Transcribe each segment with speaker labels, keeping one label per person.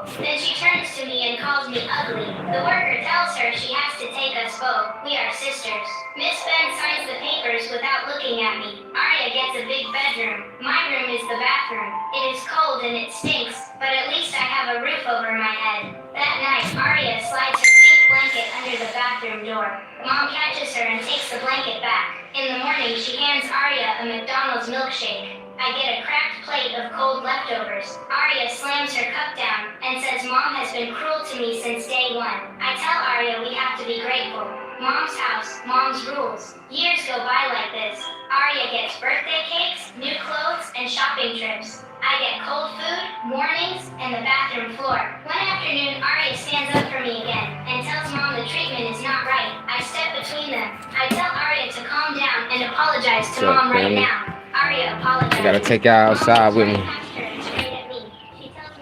Speaker 1: grateful. Then she turns to me and calls me ugly. The worker tells her she has to take us both. We are sisters. Miss Ben signs the papers without looking at me. Arya gets a big bedroom. My room is the bathroom. It is cold and it stinks, but at least I have a roof over my head. That night, Arya slides her pink blanket under the bathroom door. Mom catches her and takes the blanket back. In the morning, she hands Arya a McDonald's milkshake. I get a cracked plate of cold leftovers. Arya slams her cup down and says Mom has been cruel to me since day one. I tell Arya we have to be grateful. Mom's house, Mom's rules. Years go by like this. Arya gets birthday cakes, new clothes, and shopping trips. I get cold food, mornings, and the bathroom floor. One afternoon, Arya stands up for me again and tells Mom the treatment is not right. I step between them. I tell Arya to calm down and apologize to Mom right now. Arya apologizes.
Speaker 2: I gotta take y'all outside with me.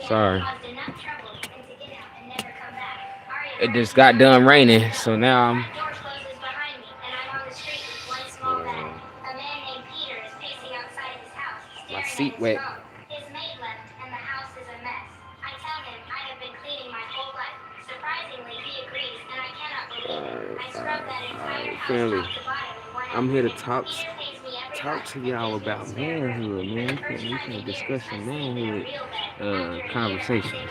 Speaker 2: Sorry. It just got done raining, so now I'm. My seat wet.
Speaker 1: His maid left and the house is a mess. I tell him I have been cleaning my whole life. Surprisingly, he agrees, and I cannot believe it. I scrubbed that entire house
Speaker 2: Family,
Speaker 1: top to bottom in 1
Speaker 2: I'm here to
Speaker 1: afternoon.
Speaker 2: talk to y'all about manhood, man. We can discuss some manhood conversations.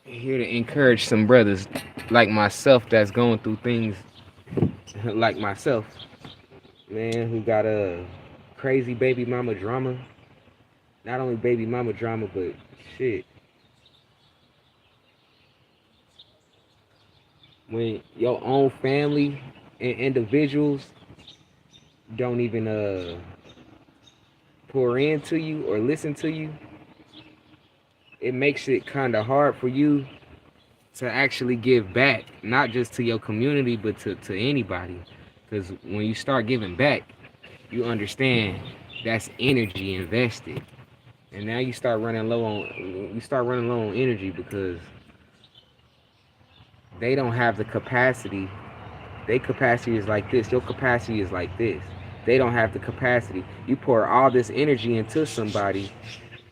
Speaker 2: Here to encourage some brothers like myself that's going through things like myself, man, who got a crazy baby mama drama. Not only baby mama drama, but shit. When your own family and individuals don't even pour into you or listen to you, it makes it kind of hard for you to actually give back, not just to your community, but to anybody. Because when you start giving back, you understand that's energy invested. And now you start running low on energy because they don't have the capacity. Their capacity is like this. Your capacity is like this. They don't have the capacity. You pour all this energy into somebody,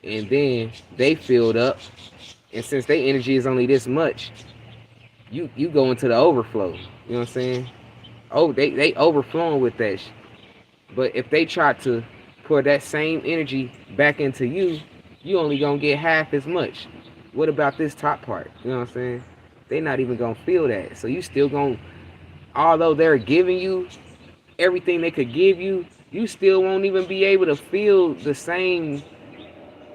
Speaker 2: and then they filled up. And since their energy is only this much, you go into the overflow. You know what I'm saying? Oh, they overflowing with that. But if they try to pour that same energy back into you, you only gonna get half as much. What about this top part? You know what I'm saying? They not even gonna feel that. So you still gonna, although they're giving you everything they could give you, you still won't even be able to feel the same,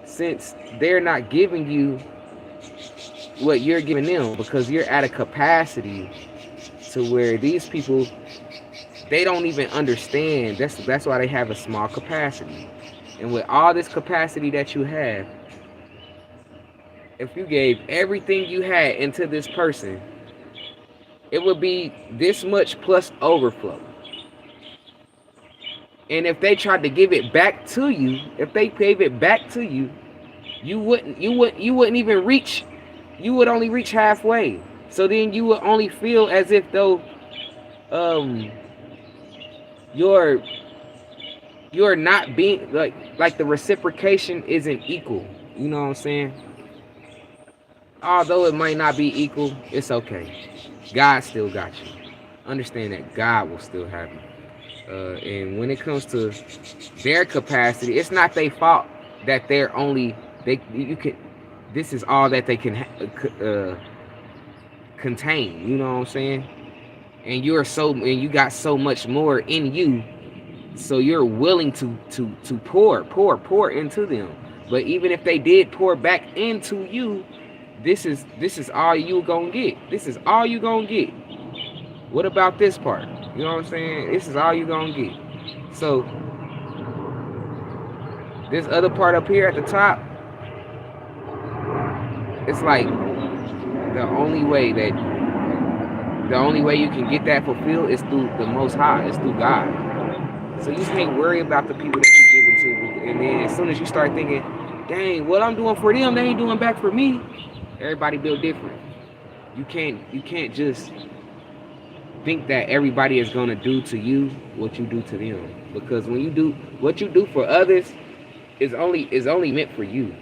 Speaker 2: since they're not giving you what you're giving them, because you're at a capacity to where these people, they don't even understand. That's why they have a small capacity. And with all this capacity that you have, if you gave everything you had into this person, it would be this much plus overflow. And if they tried to give it back to you, if they gave it back to you, you wouldn't even reach, you would only reach halfway. So then you would only feel as if though you're not being like the reciprocation isn't equal. You know what I'm saying? Although it might not be equal, it's okay. God still got you. Understand that God will still have you. And when it comes to their capacity, it's not their fault that they're only this is all that they can contain. You know what I'm saying? And you got so much more in you, so you're willing to pour into them. But even if they did pour back into you, this is all you gonna get. This is all you gonna get. What about this part? You know what I'm saying? This is all you gonna get. So this other part up here at the top, it's like the only way you can get that fulfilled is through the Most High. It's through God. So you can't worry about the people that you give it to. And then as soon as you start thinking, dang, what I'm doing for them, they ain't doing back for me. Everybody built different. You can't just think that everybody is gonna do to you what you do to them. Because when you do what you do for others is only meant for you.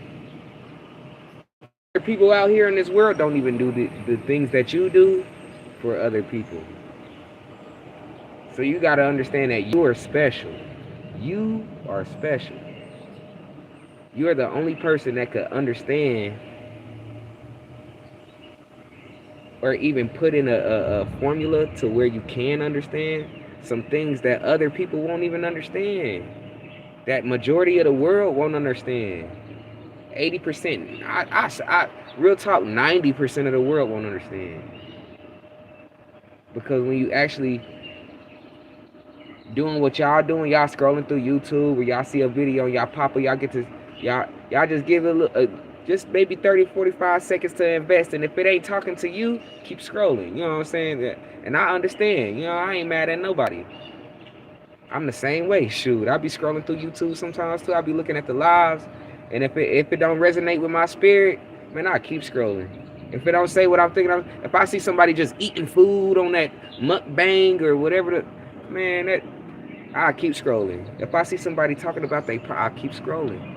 Speaker 2: Other people out here in this world don't even do the things that you do for other people. So you gotta understand that you are special. You are special. You are the only person that could understand or even put in a formula to where you can understand some things that other people won't even understand. That majority of the world won't understand. 80%, real talk, 90% of the world won't understand. Because when you actually doing what y'all doing, y'all scrolling through YouTube or y'all see a video and y'all pop it, y'all get to, y'all just give it just maybe 30, 45 seconds to invest. And if it ain't talking to you, keep scrolling. You know what I'm saying? And I understand. You know, I ain't mad at nobody. I'm the same way. Shoot, I be scrolling through YouTube sometimes too. I be looking at the lives, and if it don't resonate with my spirit, man, I keep scrolling. If it don't say what I'm thinking of, if I see somebody just eating food on that mukbang or whatever, man, that I keep scrolling. If I see somebody talking about I keep scrolling.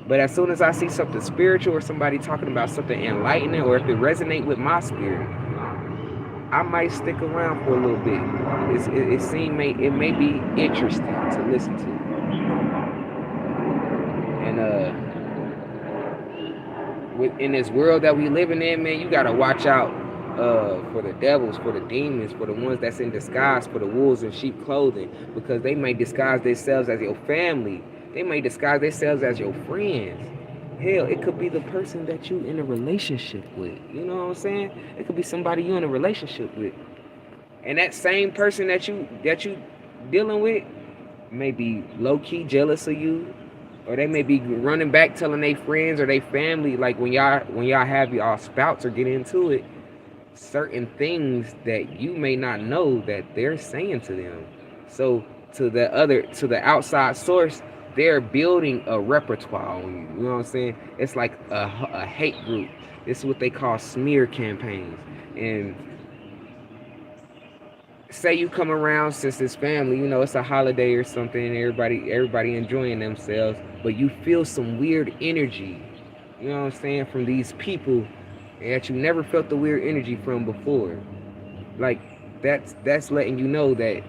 Speaker 2: But as soon as I see something spiritual or somebody talking about something enlightening, or if it resonate with my spirit, I might stick around for a little bit. It may be interesting to listen to. And in this world that we living in, man, you gotta watch out for the devils, for the demons, for the ones that's in disguise, for the wolves in sheep clothing, because they may disguise themselves as your family. They may disguise themselves as your friends. Hell, it could be the person that you in a relationship with. You know what I'm saying? It could be somebody you in a relationship with. And that same person that you dealing with may be low key jealous of you, or they may be running back telling their friends or their family, like when y'all have y'all spouts or get into it, certain things that you may not know that they're saying to them. So to the outside source, they're building a repertoire on you. You know what I'm saying? It's like a hate group. This is what they call smear campaigns. And say you come around since it's family, you know, it's a holiday or something, everybody enjoying themselves, but you feel some weird energy, you know what I'm saying, from these people that you never felt the weird energy from before. Like that's letting you know that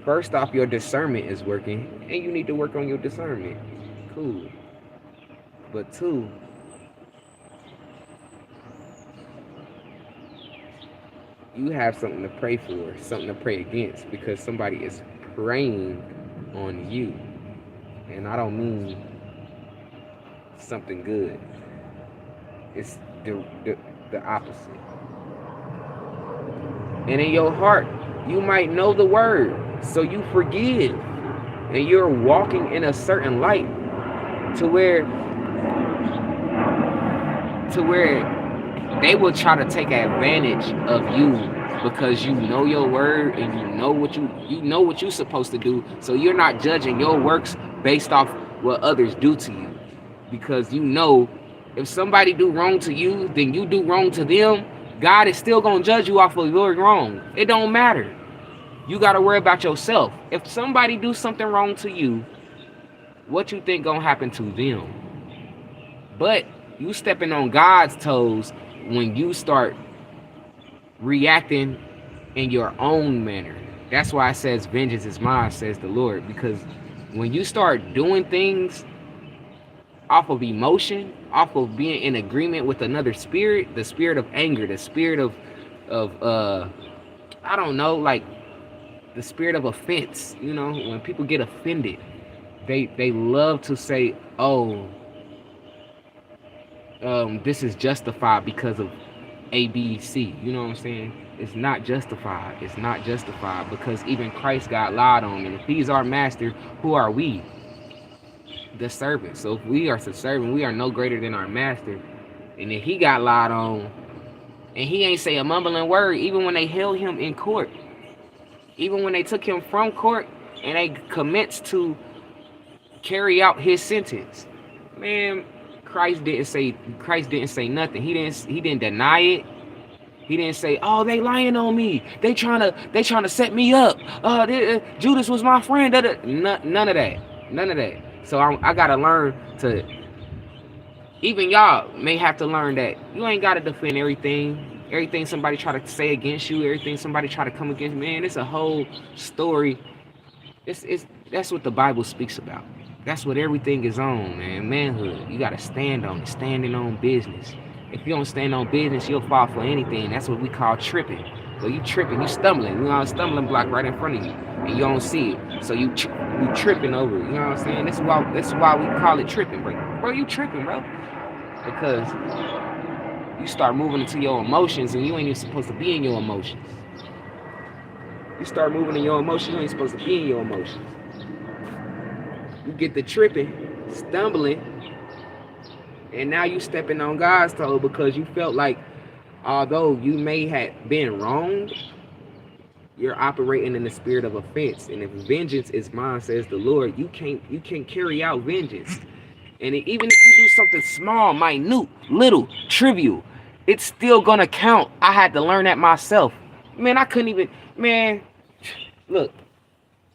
Speaker 2: first off, your discernment is working, and you need to work on your discernment. Cool. But two, you have something to pray for, something to pray against, because somebody is preying on you. And I don't mean something good. It's the opposite. And in your heart, you might know the word, so you forgive. And you're walking in a certain light to where they will try to take advantage of you because you know your word and you know what you're supposed to do. So you're not judging your works based off what others do to you, because you know if somebody do wrong to you, then you do wrong to them. God is still gonna judge you off of your wrong. It don't matter. You gotta worry about yourself. If somebody do something wrong to you, what you think gonna happen to them? But you stepping on God's toes when you start reacting in your own manner. That's why it says vengeance is mine, says the Lord. Because when you start doing things off of emotion, off of being in agreement with another spirit, the spirit of anger, the spirit of I don't know, like the spirit of offense. You know, when people get offended, they love to say, oh, this is justified because of A, B, C. You know what I'm saying? It's not justified. It's not justified because even Christ got lied on. And if he's our master, who are we? The servant. So if we are the servant, we are no greater than our master. And if he got lied on, and he ain't say a mumbling word, even when they held him in court, even when they took him from court and they commenced to carry out his sentence, man, Christ didn't say nothing. He didn't deny it. He didn't say, "Oh, they lying on me. They trying to set me up. Judas was my friend." None of that. None of that. So I gotta learn to. Even y'all may have to learn that you ain't gotta defend everything. Everything somebody try to say against you, everything somebody try to come against. Man, it's a whole story. It's that's what the Bible speaks about. That's what everything is on, man. Manhood. You gotta stand on it. Standing on business. If you don't stand on business, you'll fall for anything. That's what we call tripping. But you tripping, you stumbling. You know, a stumbling block right in front of you, and you don't see it. So you tripping over it. You know what I'm saying? That's why we call it tripping, bro. Bro, you tripping, bro, because you start moving into your emotions, and you ain't even supposed to be in your emotions. You start moving in your emotions, you ain't supposed to be in your emotions. You get the tripping, stumbling, and now you stepping on God's toe because you felt like, although you may have been wronged, you're operating in the spirit of offense. And if vengeance is mine, says the Lord, you can't carry out vengeance. And even if you do something small, minute, little, trivial, it's still gonna count. I had to learn that myself. Man, I couldn't even. Man, look,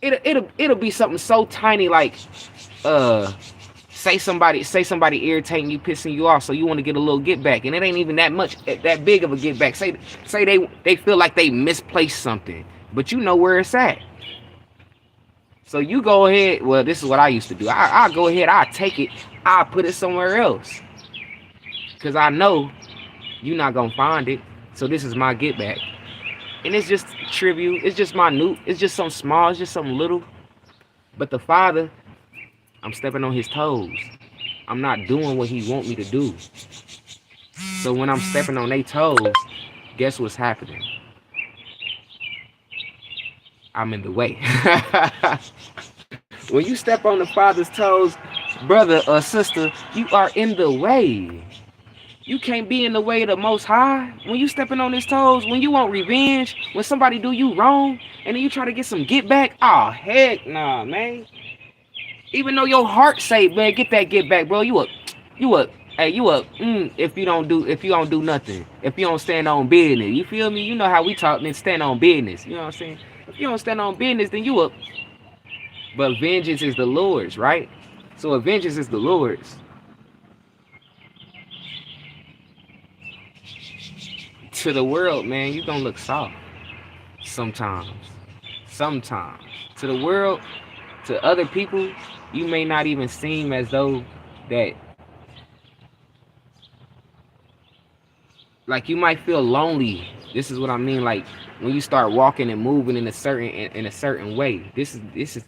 Speaker 2: it'll be something so tiny like uh say somebody irritating you, pissing you off, so you want to get a little get back, and it ain't even that much, that big of a get back. Say they feel like they misplaced something, but you know where it's at. So you go ahead. Well, this is what I used to do. I go ahead. I take it. I put it somewhere else because I know you're not gonna find it. So this is my get back, and it's just trivial. It's just minute. It's just something small. It's just something little. But the Father, I'm stepping on His toes. I'm not doing what He want me to do. So when I'm stepping on their toes, guess what's happening? I'm in the way. When you step on the Father's toes, brother or sister, you are in the way. You can't be in the way of the Most High. When you stepping on His toes, when you want revenge, when somebody do you wrong, and then you try to get some get back, oh heck nah, man. Even though your heart say, man, get that get back, bro. If you don't do nothing, if you don't stand on business, you feel me? You know how we talk, then stand on business. You know what I'm saying? If you don't stand on business, then you up. But vengeance is the Lord's, right? So if vengeance is the Lord's, to the world, man, you gonna look soft sometimes. Sometimes. To the world, to other people, you may not even seem as though that, like, you might feel lonely. This is what I mean. Like when you start walking and moving in a certain way. This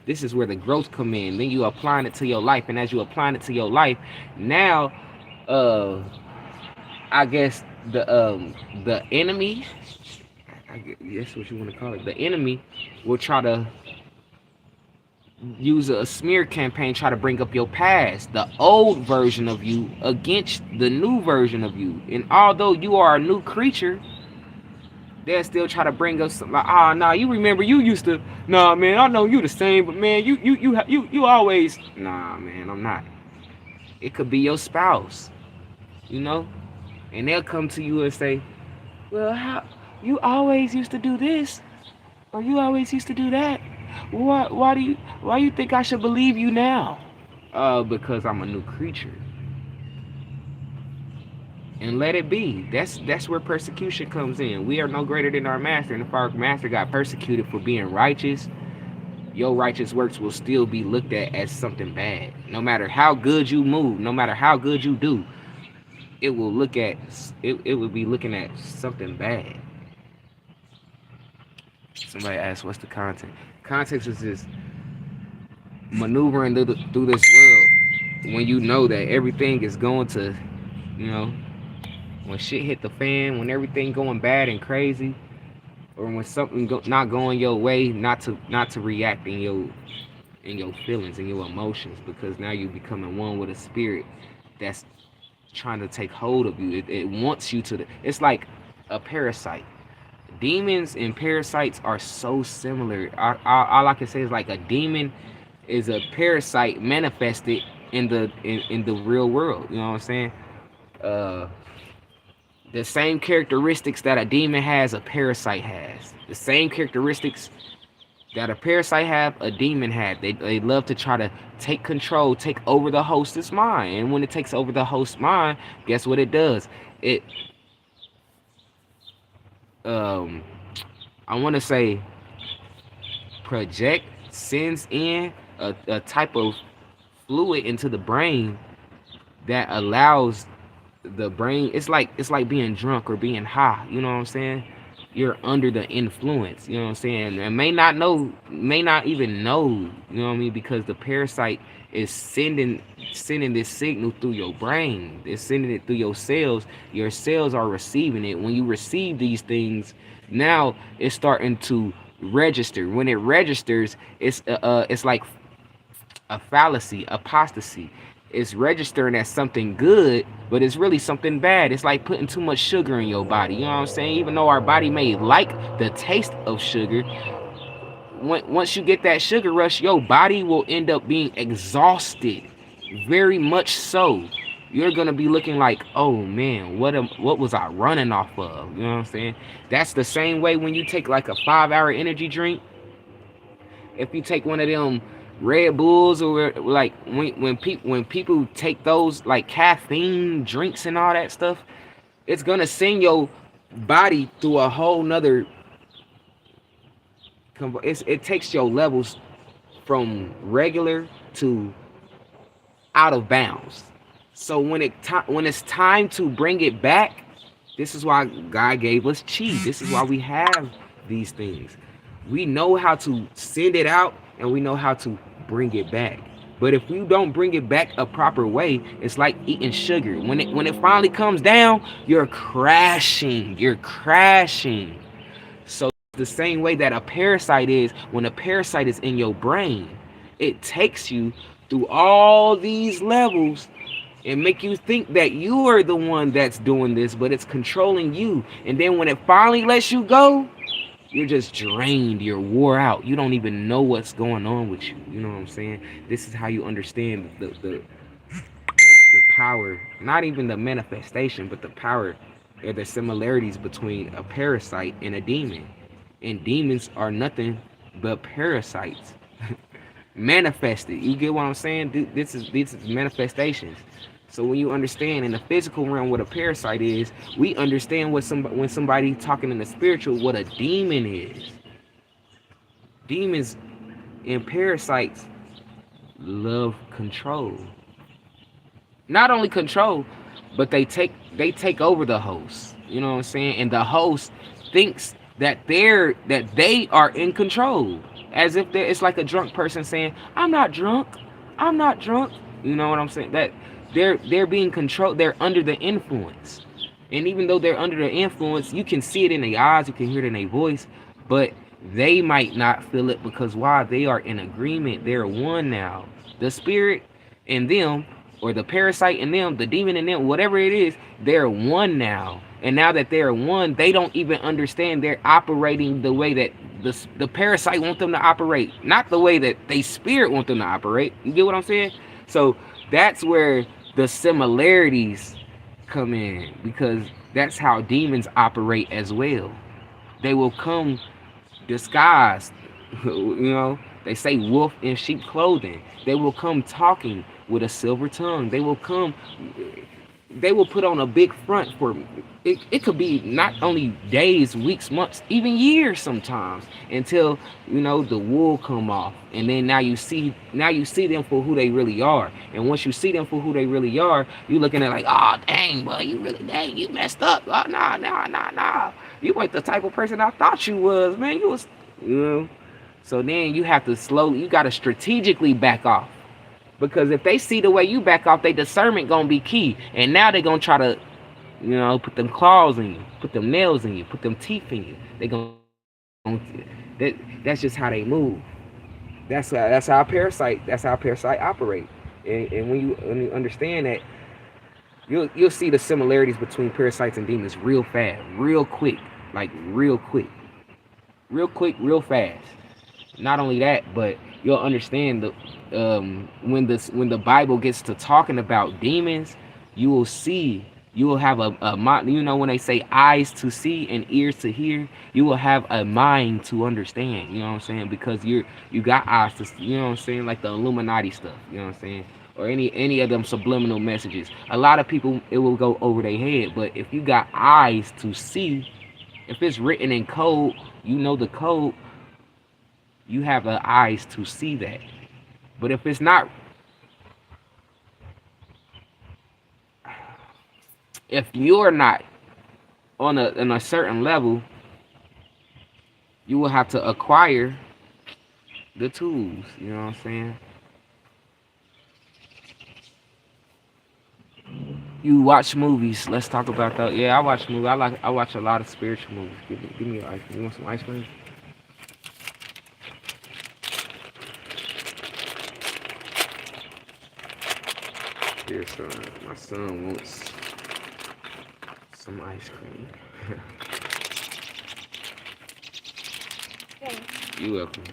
Speaker 2: is where the growth come in. Then you applying it to your life, and as you applying it to your life, now, uh, I guess the enemy, I guess that's what you want to call it. The enemy will try to use a smear campaign, try to bring up your past, the old version of you against the new version of you. And although you are a new creature, they'll still try to bring us like, nah, you remember you used to, nah, man, I know you the same, but man, you always, nah, man, I'm not. It could be your spouse, you know, and they'll come to you and say, well, how you always used to do this, or you always used to do that. Why do you think I should believe you now? Because I'm a new creature. And let it be. That's where persecution comes in. We are no greater than our master. And if our master got persecuted for being righteous, your righteous works will still be looked at as something bad. No matter how good you move, no matter how good you do, it will be looking at something bad. Somebody asked, what's the content? Context is just maneuvering through this world when you know that everything is going to, you know, when shit hit the fan, when everything going bad and crazy, or when something not going your way, not to react in your feelings and your emotions, because now you're becoming one with a spirit that's trying to take hold of you. It wants you to. It's like a parasite. Demons and parasites are so similar. All I can say is like a demon is a parasite manifested in the real world. You know what I'm saying? Uh, The same characteristics that a demon has, a parasite has. The same characteristics that a parasite have, a demon have. They love to try to take control, take over the host's mind. And when it takes over the host's mind, guess what it does? It um I want to say project sends in a type of fluid into the brain that allows the brain, it's like being drunk or being high, you know what I'm saying? You're under the influence, you know what I'm saying? And may not even know, you know what I mean, because the parasite is sending this signal through your brain. It's sending it through your cells. Your cells are receiving it. When you receive these things, now it's starting to register. When it registers, it's like a fallacy, apostasy. It's registering as something good, but it's really something bad. It's like putting too much sugar in your body. You know what I'm saying? Even though our body may like the taste of sugar, once you get that sugar rush, your body will end up being exhausted. Very much so. You're gonna be looking like, oh man, what was I running off of? You know what I'm saying? That's the same way when you take like a 5 hour energy drink. If you take one of them Red Bulls, or like when people take those like caffeine drinks and all that stuff, it's gonna send your body through a whole nother. It takes your levels from regular to out of bounds. So when it's time to bring it back, this is why God gave us chi. This is why we have these things. We know how to send it out, and we know how to bring it back. But if you don't bring it back a proper way, it's like eating sugar. When it finally comes down, you're crashing. You're crashing. So the same way that a parasite is, when a parasite is in your brain, it takes you through all these levels and make you think that you are the one that's doing this, but it's controlling you. And then when it finally lets you go, you're just drained, you're wore out, you don't even know what's going on with you. You know what I'm saying? This is how you understand the power, not even the manifestation, but the power or the similarities between a parasite and a demon. And demons are nothing but parasites manifested. You get what I'm saying? This is manifestations. So when you understand in the physical realm what a parasite is, we understand when somebody talking in the spiritual what a demon is. Demons and parasites love control. Not only control, but they take over the host. You know what I'm saying? And the host thinks that they are in control, as if it's like a drunk person saying, "I'm not drunk, I'm not drunk." You know what I'm saying? That they're being controlled. They're under the influence, and even though they're under the influence, you can see it in their eyes, you can hear it in their voice, but they might not feel it because why? They are in agreement. They're one now. The spirit in them, or the parasite in them, the demon in them, whatever it is, they're one now. And now that they're one, they don't even understand they're operating the way that the parasite want them to operate, not the way that they spirit want them to operate. You get what I'm saying? So that's where the similarities come in, because that's how demons operate as well. They will come disguised. They say wolf in sheep clothing. They will come talking with a silver tongue. They will put on a big front for it could be not only days, weeks, months, even years sometimes, until the wool come off. And then now you see them for who they really are. And once you see them for who they really are, you looking at like, oh dang, boy, you messed up. Oh, nah. You ain't the type of person I thought you was, man. You was, so then you have to you gotta strategically back off. Because if they see the way you back off, their discernment gonna be key. And now they gonna try to, put them claws in you, put them nails in you, put them teeth in you. That's just how they move. That's how a parasite operate. And when you understand that, you'll see the similarities between parasites and demons real fast, real quick, like real quick, real fast. Not only that, but you'll understand when the Bible gets to talking about demons, you will see You will have a mind. You know when they say eyes to see and ears to hear, you will have a mind to understand. You know what I'm saying? Because you got eyes to. You know what I'm saying? Like the Illuminati stuff. You know what I'm saying? Or any of them subliminal messages. A lot of people it will go over their head. But if you got eyes to see, if it's written in code, you know the code. You have the eyes to see that. But if it's not, if you're not on a certain level, you will have to acquire the tools. You know what I'm saying? You watch movies. Let's talk about that. Yeah, I watch movies. I watch a lot of spiritual movies. Give me ice cream. You want some ice cream? Here, son. My son wants some ice cream. You welcome.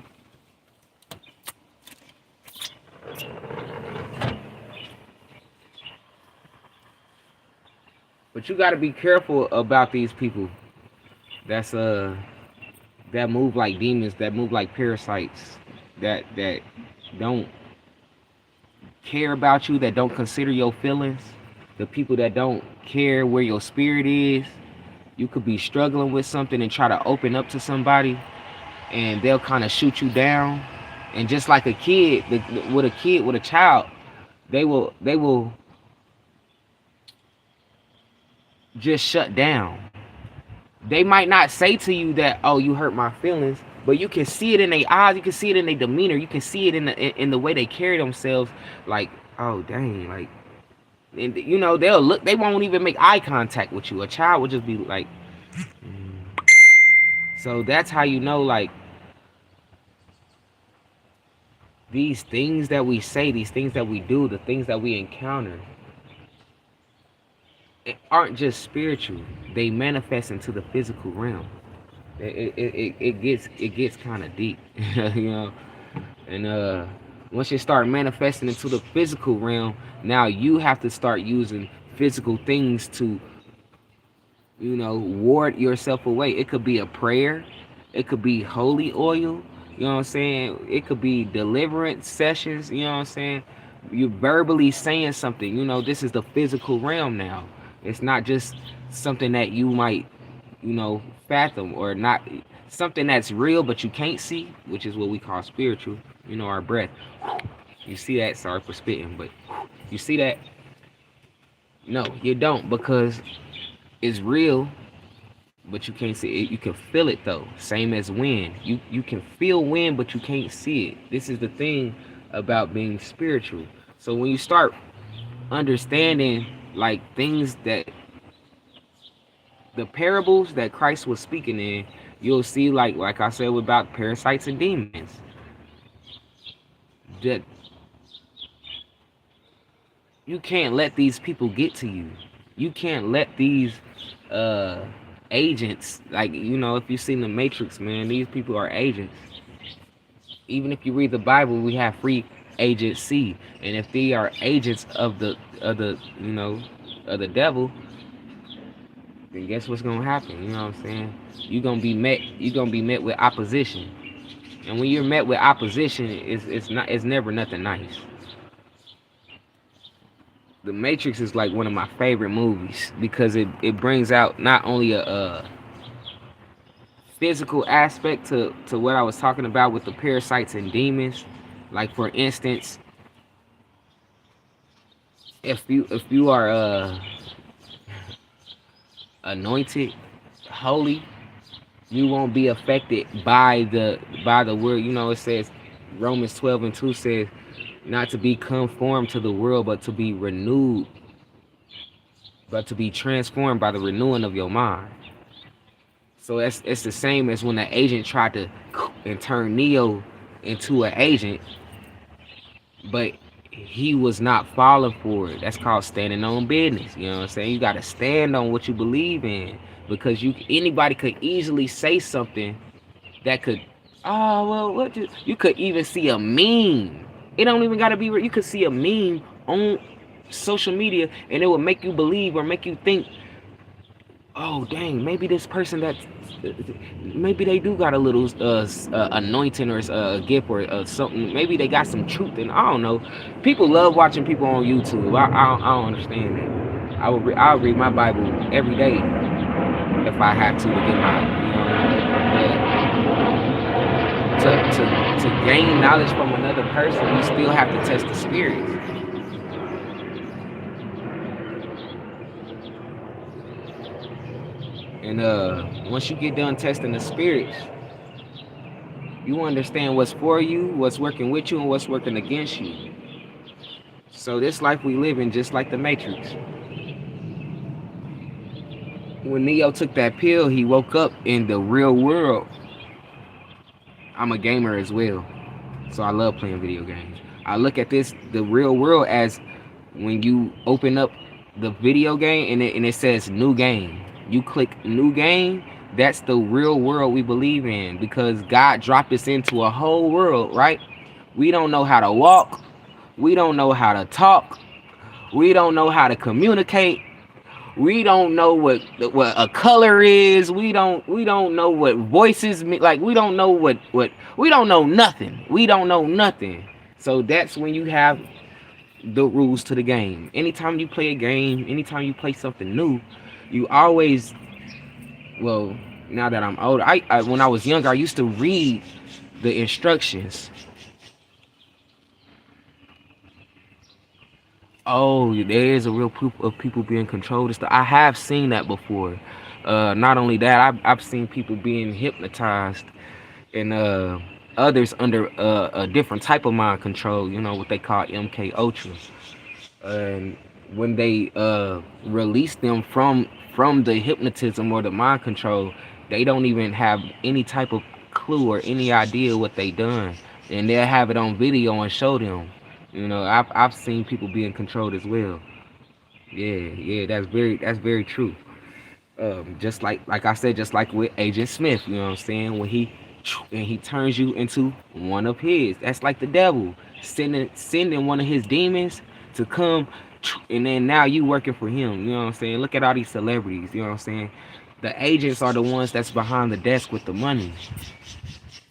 Speaker 2: But you got to be careful about these people. That's that move like demons, that move like parasites, that don't care about you, that don't consider your feelings, the people that don't care where your spirit is. You could be struggling with something and try to open up to somebody, and they'll kind of shoot you down. And just like a kid, with a child, they will just shut down. They might not say to you that, oh, you hurt my feelings, but you can see it in their eyes, you can see it in their demeanor, you can see it in the way they carry themselves. Like, oh dang, like, and you know they'll look, they won't even make eye contact with you. A child will just be like, mm. So that's how you know, like, these things that we say, these things that we do, the things that we encounter, it aren't just spiritual. They manifest into the physical realm. It gets kind of deep, you know. And once you start manifesting into the physical realm, now you have to start using physical things to, you know, ward yourself away. It could be a prayer, it could be holy oil, you know what I'm saying? It could be deliverance sessions, you know what I'm saying? You're verbally saying something, you know, this is the physical realm now. It's not just something that you might, you know, fathom, or not something that's real but you can't see, which is what we call spiritual, you know, our breath. You see that? Sorry for spitting, but you see that? No, you don't, because it's real, but you can't see it. You can feel it though. Same as wind. You can feel wind, but you can't see it. This is the thing about being spiritual. So when you start understanding like things that the parables that Christ was speaking in, you'll see like I said about parasites and demons. That you can't let these people get to you. You can't let these uh agents, like, you know, if you've seen the Matrix, man, these people are agents. Even if you read the Bible, we have free agency, and if they are agents of the you know, of the devil, then guess what's gonna happen? You know what I'm saying? You're gonna be met with opposition, and when you're met with opposition, it's never nothing nice. The Matrix is like one of my favorite movies because it brings out not only a physical aspect to what I was talking about with the parasites and demons. Like, for instance, if you are anointed, holy, you won't be affected by the word. You know, it says Romans 12:2 says not to be conformed to the world, but to be renewed, but to be transformed by the renewing of your mind. So it's the same as when the agent tried to and turn Neo into an agent, but he was not falling for it. That's called standing on business. You know what I'm saying? You got to stand on what you believe in, because anybody could easily say something that could, oh well, you could even see a meme. It don't even got to be real. You could see a meme on social media, and it will make you believe or make you think, oh dang, maybe this person that maybe they do got a little anointing or a gift or something. Maybe they got some truth, and I don't know. People love watching people on YouTube. I don't understand that. I'll read my Bible every day if I have to get my to gain knowledge from another person. You still have to test the spirits. And once you get done testing the spirits, you understand what's for you, what's working with you, and what's working against you. So this life we live in, just like the Matrix. When Neo took that pill, he woke up in the real world. I'm a gamer as well, so I love playing video games. I look at the real world, as when you open up the video game and it says new game. You click new game, that's the real world we believe in, because God dropped us into a whole world, right? We don't know how to walk. We don't know how to talk. We don't know how to communicate. We don't know what a color is. We don't know what voices mean. Like we don't know what we don't know nothing. We don't know nothing. So that's when you have the rules to the game. Anytime you play a game, anytime you play something new, you always, well, now that I'm older, I when I was younger, I used to read the instructions. Oh, there is a real proof of people being controlled and stuff. I have seen that before. Not only that, I've seen people being hypnotized, and others under a different type of mind control. You know what they call MK Ultra. And when they release them from the hypnotism or the mind control, they don't even have any type of clue or any idea what they done, and they'll have it on video and show them. I've seen people being controlled as well. Yeah, that's very true. Just like I said, just like with Agent Smith, you know what I'm saying? When he turns you into one of his, that's like the devil sending one of his demons to come, and then now you working for him. You know what I'm saying? Look at all these celebrities. You know what I'm saying? The agents are the ones that's behind the desk with the money.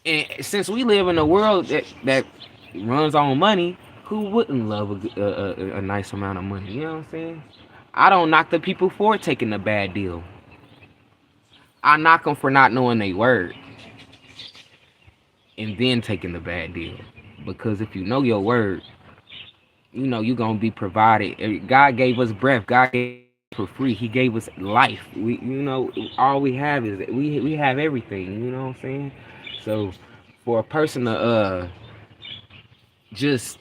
Speaker 2: And since we live in a world that runs on money, who wouldn't love a nice amount of money? You know what I'm saying? I don't knock the people for taking a bad deal. I knock them for not knowing their word and then taking the bad deal. Because if you know your word, you know you're gonna be provided. God gave us breath. God gave us for free. He gave us life. All we have is we have everything. You know what I'm saying? So for a person to just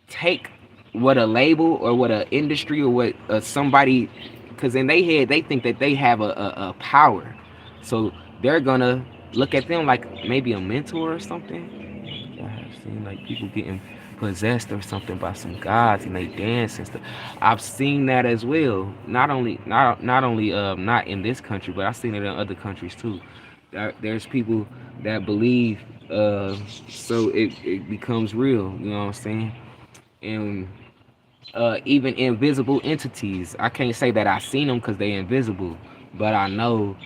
Speaker 2: take what a label or what a industry or what somebody, because in their head they think that they have a power, so they're gonna look at them like maybe a mentor or something. I have seen like people getting possessed or something by some gods and they dance and stuff. I've seen that as well. Not only not in this country, but I've seen it in other countries too. There's people that believe, so it becomes real. You know what I'm saying? And even invisible entities. I can't say that I seen them because they're invisible, but I know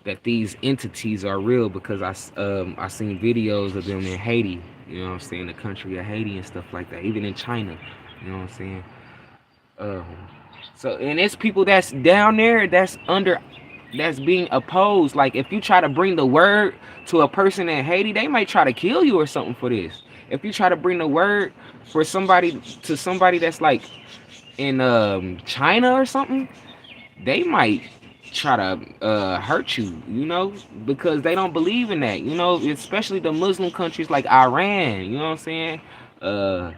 Speaker 2: that these entities are real because I seen videos of them in Haiti. You know what I'm saying? The country of Haiti and stuff like that. Even in China. You know what I'm saying? Um, so and it's people that's down there that's being opposed. Like if you try to bring the word to a person in Haiti, they might try to kill you or something for this. If you try to bring the word for somebody that's like in China or something, they might try to hurt you, because they don't believe in that, especially the Muslim countries like Iran, you know what I'm saying? Uh,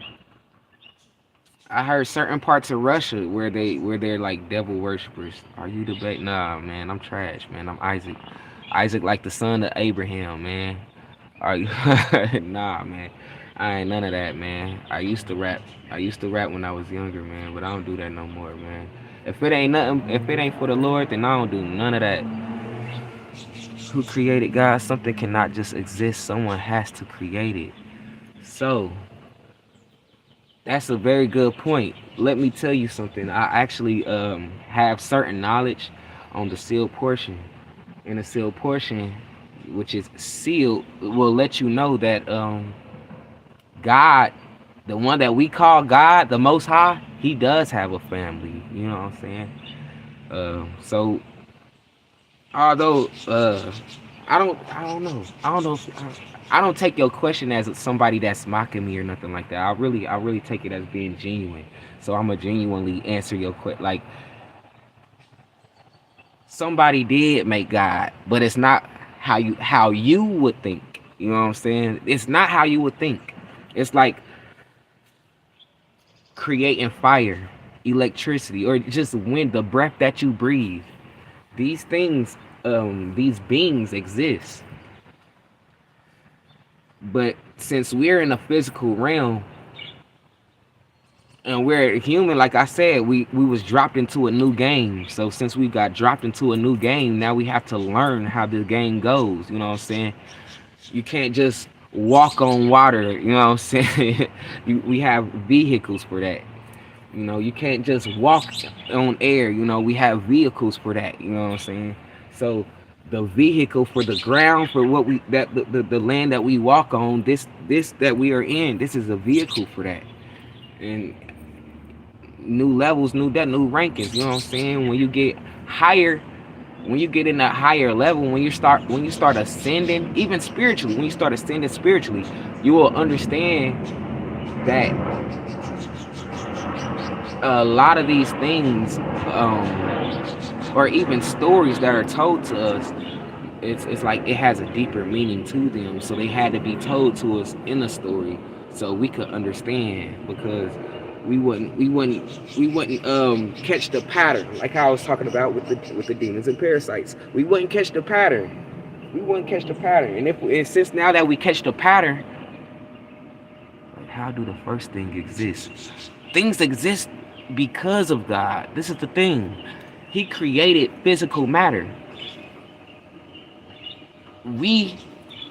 Speaker 2: I heard certain parts of Russia where they're like devil worshippers. Are you the bait? Nah, man, I'm trash, man. I'm Isaac. Isaac like the son of Abraham, man. Are you? Nah, man. I ain't none of that, man. I used to rap. I used to rap when I was younger, man, but I don't do that no more, man. If it ain't for the Lord, then I don't do none of that. Who created God? Something cannot just exist. Someone has to create it. So, That's a very good point. Let me tell you something. I actually have certain knowledge on the sealed portion. And the sealed portion, which is sealed, will let you know that God, the one that we call God, the Most High, He does have a family. You know what I'm saying? So although I don't take your question as somebody that's mocking me or nothing like that. I really take it as being genuine. So I'm gonna genuinely answer your question. Like, somebody did make God, but it's not how you would think. You know what I'm saying? It's not how you would think. It's like creating fire, electricity, or just wind, the breath that you breathe. These things, these beings exist. But since we're in a physical realm and we're human, like I said, we was dropped into a new game. So since we got dropped into a new game, now we have to learn how the game goes. You know what I'm saying? You can't just walk on water. You know what I'm saying? We have vehicles for that. You know, you can't just walk on air. You know, we have vehicles for that. You know what I'm saying? So the vehicle for the ground, for what we that the land that we walk on, this that we are in, this is a vehicle for that. And new levels, new rankings. You know what I'm saying? When you get higher, when you get in that higher level, when you start ascending, even spiritually, when you start ascending spiritually, you will understand that a lot of these things, or even stories that are told to us, it's like it has a deeper meaning to them. So they had to be told to us in a story so we could understand, because we wouldn't catch the pattern, like I was talking about with the demons and parasites. We wouldn't catch the pattern. We wouldn't catch the pattern. And since now that we catch the pattern, like, how do the first thing exist? Things exist because of God. This is the thing. He created physical matter. We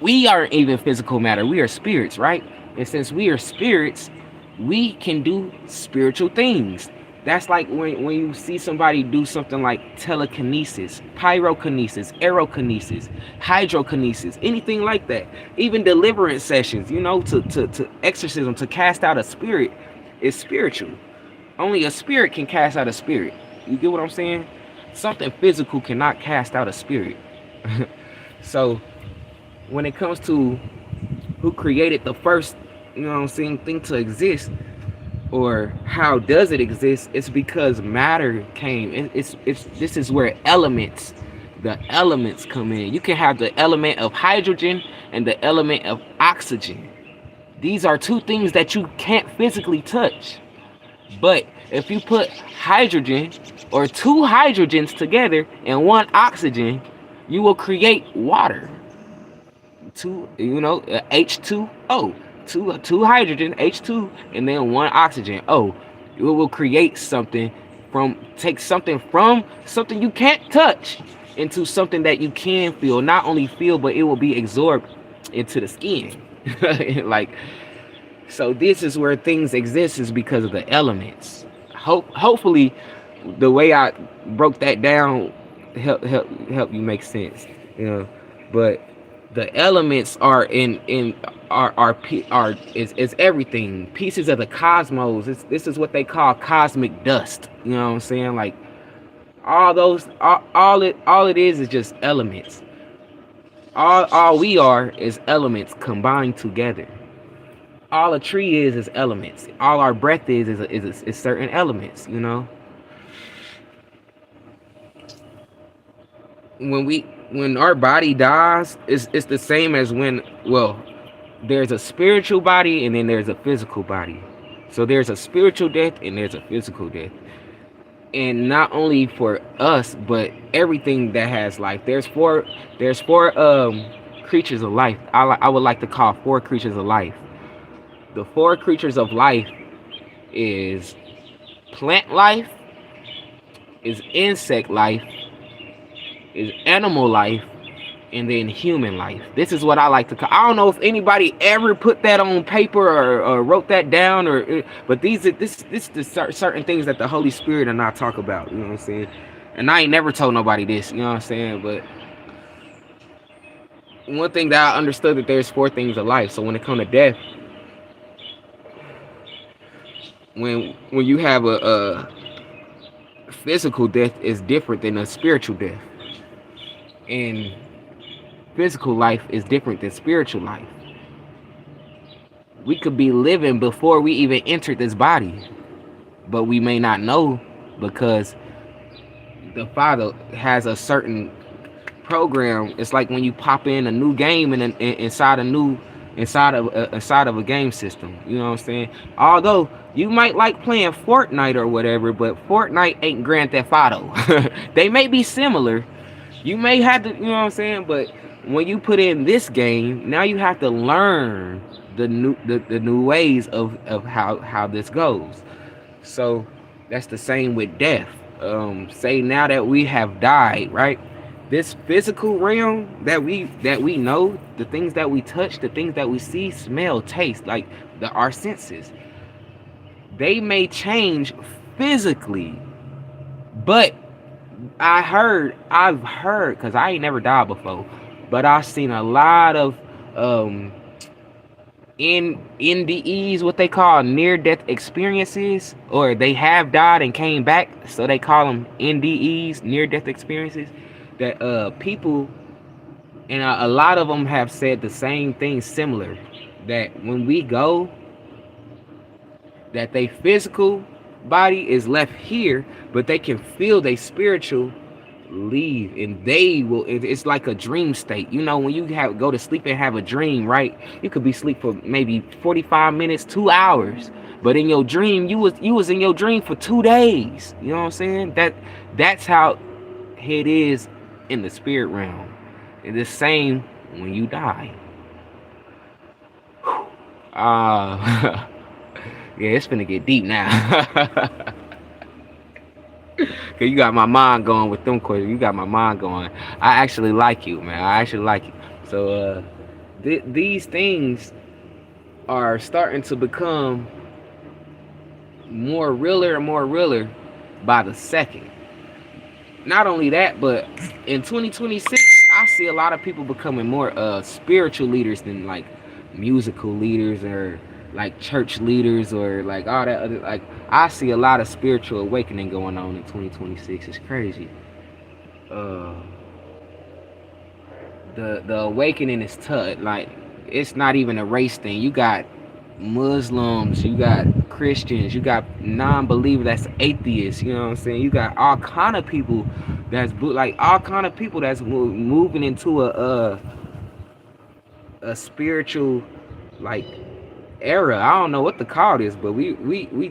Speaker 2: we aren't even physical matter. We are spirits, right? And since we are spirits, we can do spiritual things. That's like when you see somebody do something like telekinesis, pyrokinesis, aerokinesis, hydrokinesis, anything like that. Even deliverance sessions, you know, to exorcism, to cast out a spirit is spiritual. Only a spirit can cast out a spirit. You get what I'm saying? Something physical cannot cast out a spirit. So when it comes to who created the first, you know what I'm saying, thing to exist, or how does it exist, it's because matter came. It's this is where the elements come in. You can have the element of hydrogen and the element of oxygen. These are two things that you can't physically touch. But if you put hydrogen or two hydrogens together and one oxygen, you will create water. Two, you know, H2O, two hydrogen, H2, and then one oxygen. Oh, it will create something take something from something you can't touch into something that you can feel. Not only feel, but it will be absorbed into the skin. Like, so this is where things exist, is because of the elements. Hopefully, the way I broke that down help you make sense. You know, but the elements are is everything. Pieces of the cosmos. This is what they call cosmic dust. You know what I'm saying? Like all those, all it is just elements. All we are is elements combined together. All a tree is elements. All our breath is certain elements. You know, when our body dies, it's the same as when, well, there's a spiritual body and then there's a physical body. So there's a spiritual death and there's a physical death. And not only for us, but everything that has life. There's four creatures of life. I would like to call four creatures of life. The four creatures of life is plant life, is insect life, is animal life, and then human life. This is what I like to call. I don't know if anybody ever put that on paper or wrote that down, but this is certain things that the Holy Spirit and I talk about. You know what I'm saying? And I ain't never told nobody this. You know what I'm saying? But one thing that I understood that there's four things of life. So when it comes to death, when you have a physical death is different than a spiritual death, and physical life is different than spiritual life. We could be living before we even entered this body, but we may not know because the Father has a certain program. It's like when you pop in a new game inside inside of a game system. You know what I'm saying? Although you might like playing Fortnite or whatever, but Fortnite ain't Grand Theft Auto. They may be similar. You may have to, you know what I'm saying? But when you put in this game, now you have to learn the new ways of how this goes. So that's the same with death. Say now that we have died, right? This physical realm that we know, the things that we touch, the things that we see, smell, taste, like our senses, they may change physically, but I've heard, because I ain't never died before, but I've seen a lot of um NDEs, what they call near death experiences, or they have died and came back, so they call them NDEs, near death experiences. That people, and a lot of them have said the same thing, similar, that when we go, that they physical body is left here, but they can feel they spiritual leave, and they will, it's like a dream state. You know, when you have go to sleep and have a dream, right? You could be asleep for maybe 45 minutes, 2 hours, but in your dream you was in your dream for 2 days. You know what I'm saying? That's how it is in the spirit realm. It's the same when you die. Yeah, it's finna get deep now. Cause you got my mind going with them questions. You got my mind going. I actually like you, man. I actually like you. So these things are starting to become more realer and more realer by the second. Not only that, but in 2026, I see a lot of people becoming more spiritual leaders than like musical leaders or like church leaders or like all that other, like I see a lot of spiritual awakening going on in 2026. It's crazy. Uh the awakening is tough. Like it's not even a race thing. You got Muslims, you got Christians, you got non-believer that's atheists. You know what I'm saying? You got all kind of people like all kind of people that's moving into a spiritual like era. I don't know what to call this, but we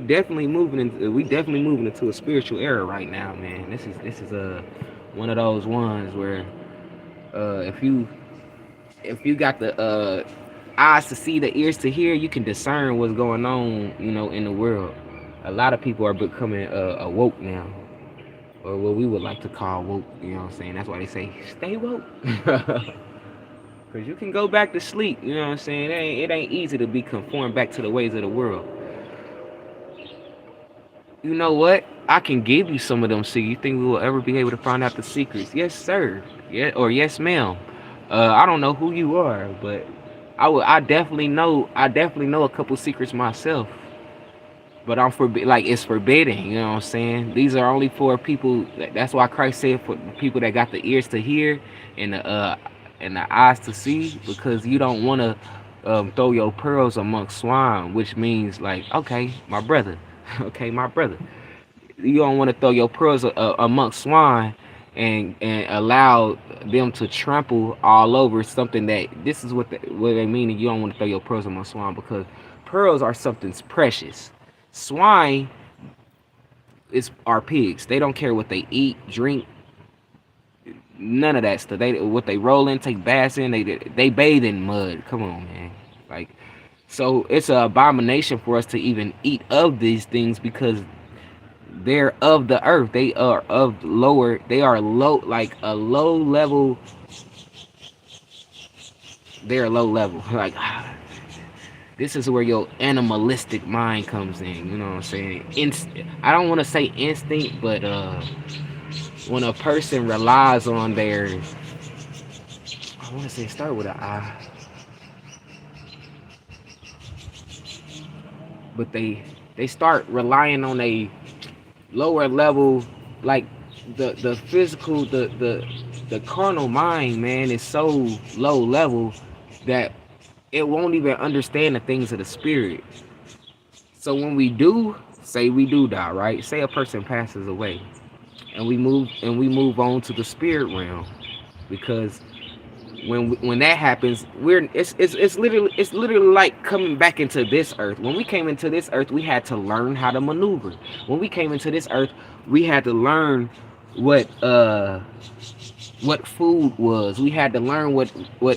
Speaker 2: definitely moving into a spiritual era right now, man. This is one of those ones where if you got the eyes to see, the ears to hear, you can discern what's going on, you know, in the world. A lot of people are becoming awoke now, or what we would like to call woke. You know what I'm saying? That's why they say stay woke. Cause you can go back to sleep. You know what I'm saying? It ain't easy to be conformed back to the ways of the world. You know what? I can give you some of them secrets. You think we will ever be able to find out the secrets? Yes, sir. Yeah, or yes, ma'am. I don't know who you are, but I definitely know. I definitely know a couple secrets myself. But I'm like it's forbidden. You know what I'm saying? These are only for people. That's why Christ said for people that got the ears to hear and the eyes to see, because you don't want to throw your pearls amongst swine, which means like, okay, my brother, okay, my brother. You don't want to throw your pearls amongst swine and allow them to trample all over something that this is what they mean. And you don't want to throw your pearls amongst swine because pearls are something precious. Swine are pigs. They don't care what they eat, drink, none of that stuff. What they roll in, take baths in, they bathe in mud. Come on, man. Like, so it's an abomination for us to even eat of these things because they're of the earth. They are of lower. They are low, like a low level they're low level. Like this is where your animalistic mind comes in. You know what I'm saying? I don't want to say instinct, but when a person relies on their, I want to say start with an I, but they start relying on a lower level, like the physical, the carnal mind, man, is so low level that it won't even understand the things of the spirit. So when we do say we do die, right? Say a person passes away, and we move on to the spirit realm, because when that happens, it's literally like coming back into this earth. When we came into this earth, we had to learn how to maneuver. When we came into this earth, we had to learn what uh what food was. We had to learn what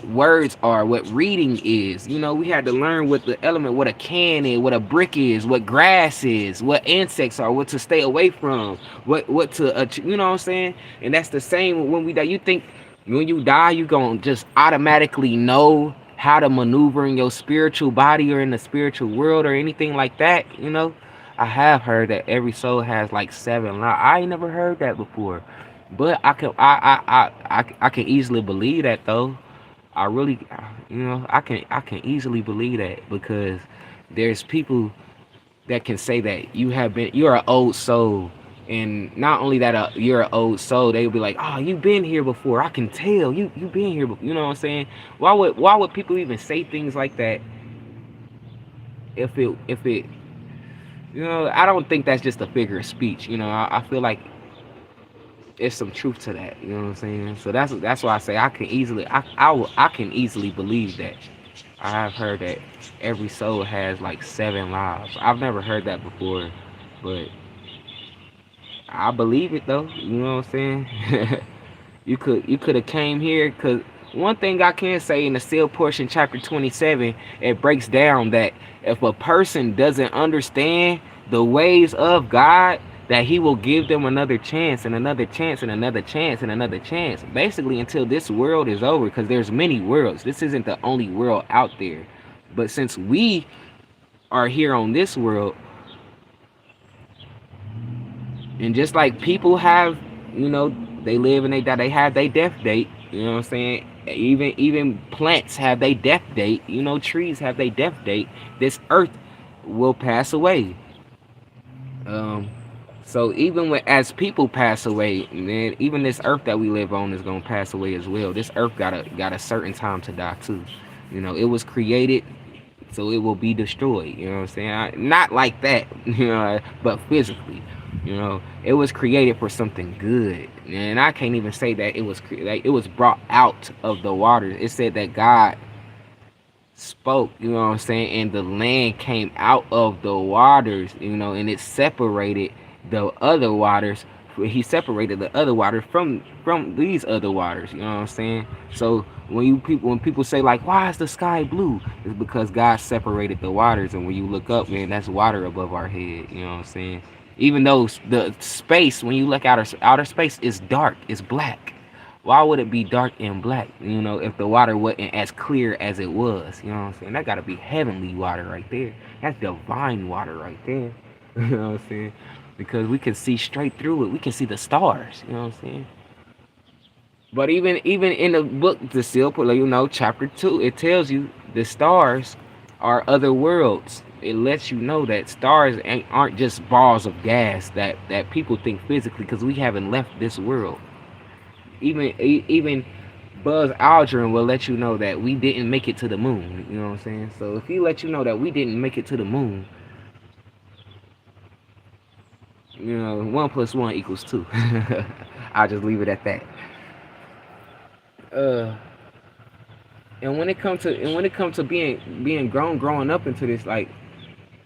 Speaker 2: words are, what reading is. We had to learn what the element, what a can is, what a brick is, what grass is, what insects are, what to stay away from, what to you know what I'm saying? And that's the same when we die. You think when you die, you gonna just automatically know how to maneuver in your spiritual body or in the spiritual world or anything like that? I have heard that every soul has like seven lives. I ain't never heard that before. But I can easily believe that though. I really, I can easily believe that, because there's people that can say that you're an old soul, and not only that you're an old soul, they'll be like, oh, you've been here before. I can tell you've been here before. You know what I'm saying? Why would people even say things like that if it I don't think that's just a figure of speech. I feel like it's some truth to that. You know what I'm saying? So that's why I say I can easily believe that. I have heard that every soul has like seven lives. I've never heard that before, but I believe it though. You know what I'm saying? You could have came here, because one thing I can say in the seal portion, chapter 27, it breaks down that if a person doesn't understand the ways of God, that he will give them another chance and another chance and another chance and another chance, basically until this world is over, because there's many worlds. This isn't the only world out there. But since we are here on this world, and just like people have, they live and they die, they have their death date. You know what I'm saying? Even plants have their death date. Trees have their death date. This earth will pass away. Um, so even as people pass away, man, even this earth that we live on is gonna pass away as well. This earth got a certain time to die too. It was created, so it will be destroyed. You know what I'm saying? Not like that, but physically. It was created for something good, and I can't even say that like it was brought out of the waters. It said that God spoke, you know what I'm saying, and the land came out of the waters, and it separated the other waters. He separated the other water from these other waters, you know what I'm saying? So when people say like, why is the sky blue? It's because God separated the waters, and when you look up, man, that's water above our head, you know what I'm saying? Even though the space, when you look outer space, is dark, it's black. Why would it be dark and black, if the water wasn't as clear as it was? You know what I'm saying? That gotta be heavenly water right there. That's divine water right there. You know what I'm saying? Because we can see straight through it. We can see the stars. You know what I'm saying? But even in the book, the seal, chapter 2, it tells you the stars are other worlds. It lets you know that stars aren't just balls of gas that people think physically, because we haven't left this world. Even Buzz Aldrin will let you know that we didn't make it to the moon. You know what I'm saying? So if he let you know that we didn't make it to the moon, 1 plus 1 equals 2. I'll just leave it at that. Uh, and when it comes to being growing up into this, like,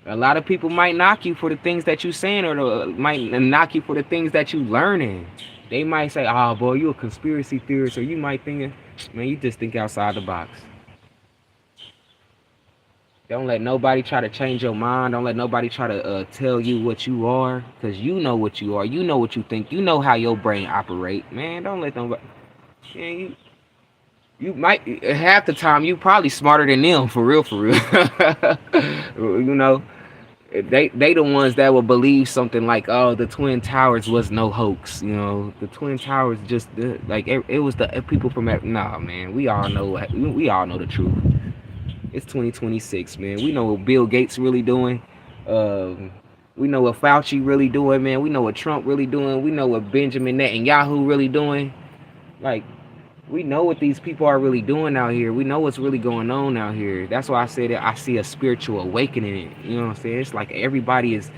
Speaker 2: a lot of people might knock you for the things that you saying, or might knock you for the things that you learning. They might say, "Oh, boy, you a conspiracy theorist," or you might think, "Man, you just think outside the box." Don't let nobody try to change your mind. Don't let nobody try to tell you what you are, because you know what you are. You know what you think. You know how your brain operate. Man, don't let nobody. Man, You might half the time you probably smarter than them for real, for real. You know, they the ones that will believe something like, oh, the Twin Towers was no hoax. You know, the Twin Towers just like it was the people from that. Nah, man, we all know we all know the truth. It's 2026, man. We know what Bill Gates really doing. Um, we know what Fauci really doing, man. We know what Trump really doing. We know what Benjamin Netanyahu really doing. Like, we know what these people are really doing out here. We know what's really going on out here. That's why I said that I see a spiritual awakening. You know what I'm saying? It's like everybody is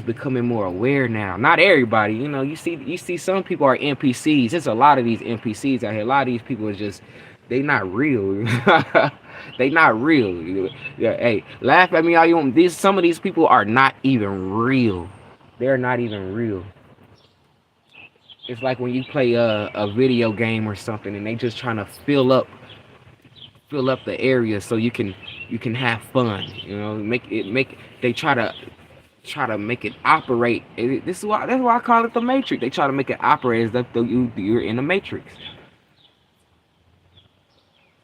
Speaker 2: becoming more aware now. Not everybody, you know. You see some people are NPCs. There's a lot of these NPCs out here. A lot of these people is just they not real. They not real. Yeah, hey, laugh at me all you want. These some of these people are not even real. They're not even real. It's like when you play a video game or something and they just trying to fill up the area so you can have fun. You know, make they try to make it operate. This is why that's why I call it the Matrix. They try to make it operate as if you're in the Matrix.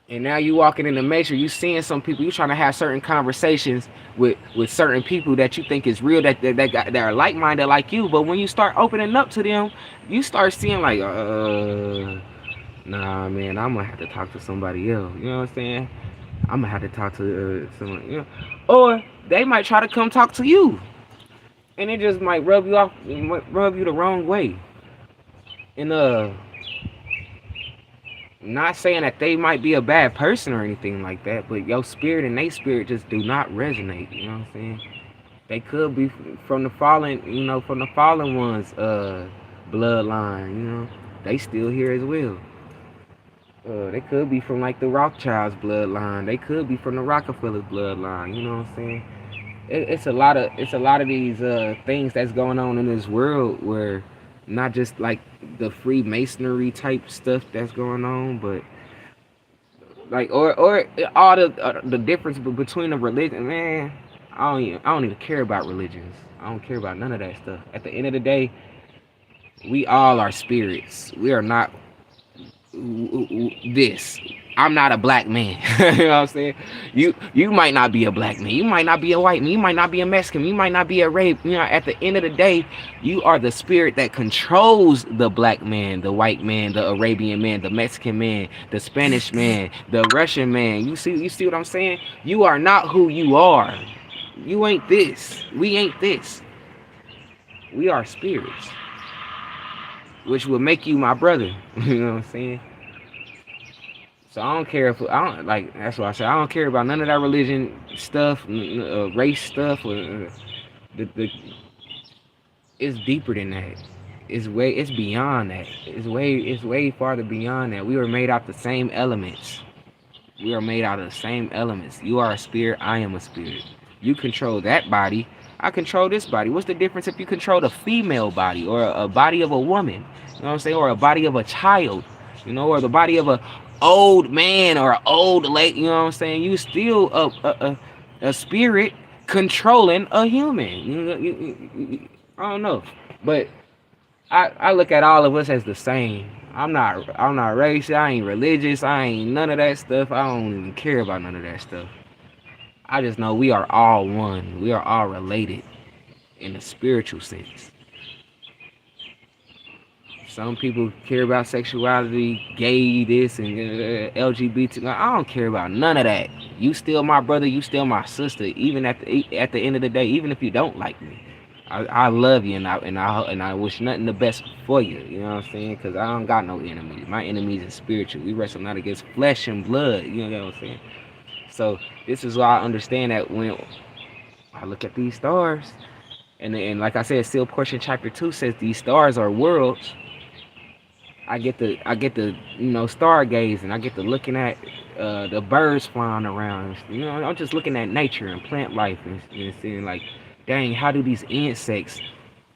Speaker 2: And now you walking in the Matrix, you seeing some people, you trying to have certain conversations with certain people that you think is real, that are like minded like you. But when you start opening up to them, you start seeing like, nah, man, I'm gonna have to talk to somebody else. You know what I'm saying? I'm gonna have to talk to someone, you know, or they might try to come talk to you, and it just might rub you off, rub you the wrong way. And not saying that they might be a bad person or anything like that, but your spirit and their spirit just do not resonate. You know what I'm saying? They could be from the fallen, from the fallen ones, bloodline. You know, they still here as well. They could be from like the Rothschilds bloodline. They could be from the Rockefellers bloodline. You know what I'm saying? It's a lot of these things that's going on in this world where not just like the Freemasonry type stuff that's going on, but like or all the difference between the religion, man. I don't even care about religions. I don't care about none of that stuff. At the end of the day, we all are spirits. We are not this. I'm not a black man. You know what I'm saying? You might not be a black man. You might not be a white man. You might not be a Mexican. You might not be a Arab. You know, at the end of the day, you are the spirit that controls the black man, the white man, the Arabian man, the Mexican man, the Spanish man, the Russian man. You see what I'm saying? You are not who you are. You ain't this. We ain't this. We are spirits, which will make you my brother. You know what I'm saying? So I don't care if I don't like. That's what I said. I don't care about none of that religion stuff, race stuff. The it's deeper than that. It's beyond that. It's way farther beyond that. We were made out the same elements. We are made out of the same elements. You are a spirit. I am a spirit. You control that body. I control this body. What's the difference if you control the female body or a body of a woman? You know what I'm saying? Or a body of a child, or the body of a old man or an old lady. You know what I'm saying? You still a spirit controlling a human. I don't know, but I look at all of us as the same. I'm not racist. I ain't religious. I ain't none of that stuff. I don't even care about none of that stuff. I just know we are all one. We are all related in a spiritual sense. Some people care about sexuality, gay this and LGBT. I don't care about none of that. You still my brother. You still my sister. Even at the end of the day, even if you don't like me, I love you and I wish nothing the best for you. You know what I'm saying? Because I don't got no enemies. My enemies are spiritual. We wrestle not against flesh and blood. You know what I'm saying? So this is why I understand that when I look at these stars, and like I said, Seal Portion Chapter 2 says these stars are worlds. I get the stargaze, and I get to looking at the birds flying around. I'm just looking at nature and plant life and seeing like, dang, how do these insects?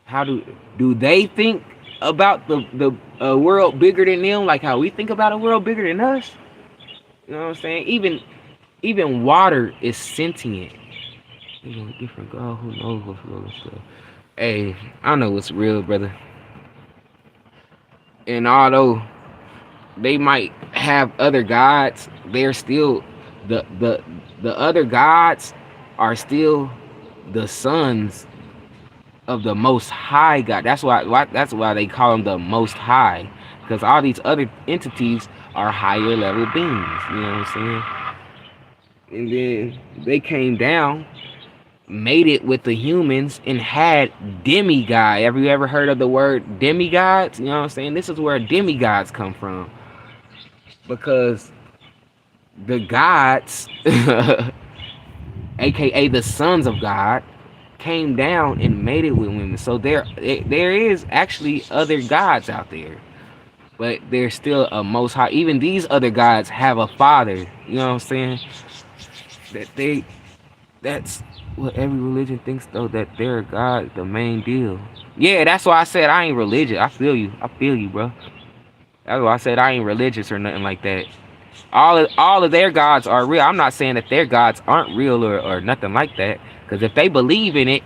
Speaker 2: How do they think about the world bigger than them? Like how we think about a world bigger than us? You know what I'm saying? Even water is sentient. Different God who knows what's real and stuff. Hey, I know what's real, brother. And although they might have other gods, they're still the other gods are still the sons of the most high God. That's why they call him the most high, because all these other entities are higher level beings, you know what I'm saying? And then they came down, made it with the humans, and had demigod. Have you ever heard of the word demigods? You know what I'm saying? This is where demigods come from, because the gods, aka the sons of God, came down and made it with women. So there is actually other gods out there, but there's still a most high. Even these other gods have a father. You know what I'm saying? That they that's what every religion thinks, though, that their God the main deal. Yeah, that's why I said I ain't religious. I feel you. I feel you, bro. That's why I said I ain't religious or nothing like that. All of their gods are real. I'm not saying that their gods aren't real or nothing like that. Because if they believe in it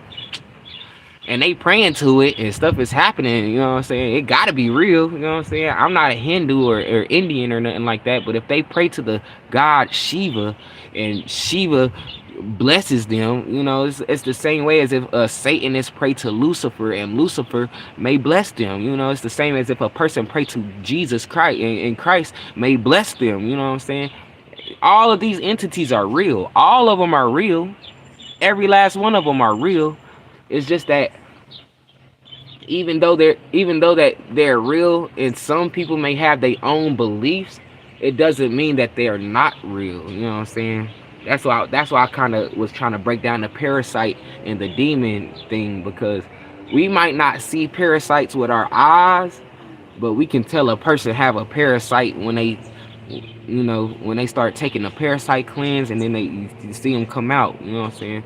Speaker 2: and they praying to it and stuff is happening, you know what I'm saying? It gotta be real, you know what I'm saying? I'm not a Hindu or Indian or nothing like that, but if they pray to the god Shiva and Shiva blesses them, it's the same way as if a Satanist pray to Lucifer and Lucifer may bless them. It's the same as if a person pray to Jesus Christ and Christ may bless them. You know what I'm saying? All of these entities are real. All of them are real. Every last one of them are real. It's just that even though they're real, and some people may have their own beliefs, it doesn't mean that they are not real. You know what I'm saying? That's why I kind of was trying to break down the parasite and the demon thing, because we might not see parasites with our eyes, but we can tell a person have a parasite when they start taking a parasite cleanse, and then you see them come out. You know what I'm saying?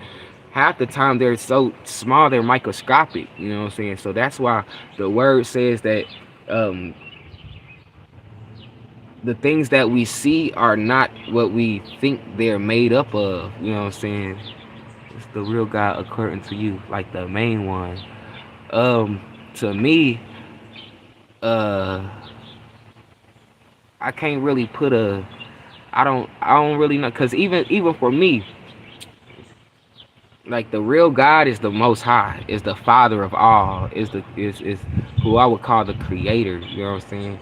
Speaker 2: Half the time they're so small they're microscopic. You know what I'm saying? So that's why the word says that um, the things that we see are not what we think they're made up of. You know what I'm saying? It's the real God according to you, like the main one. To me, uh, I can't really put a. I don't really know, because even for me, like the real God is the Most High, is the Father of all, is who I would call the Creator. You know what I'm saying?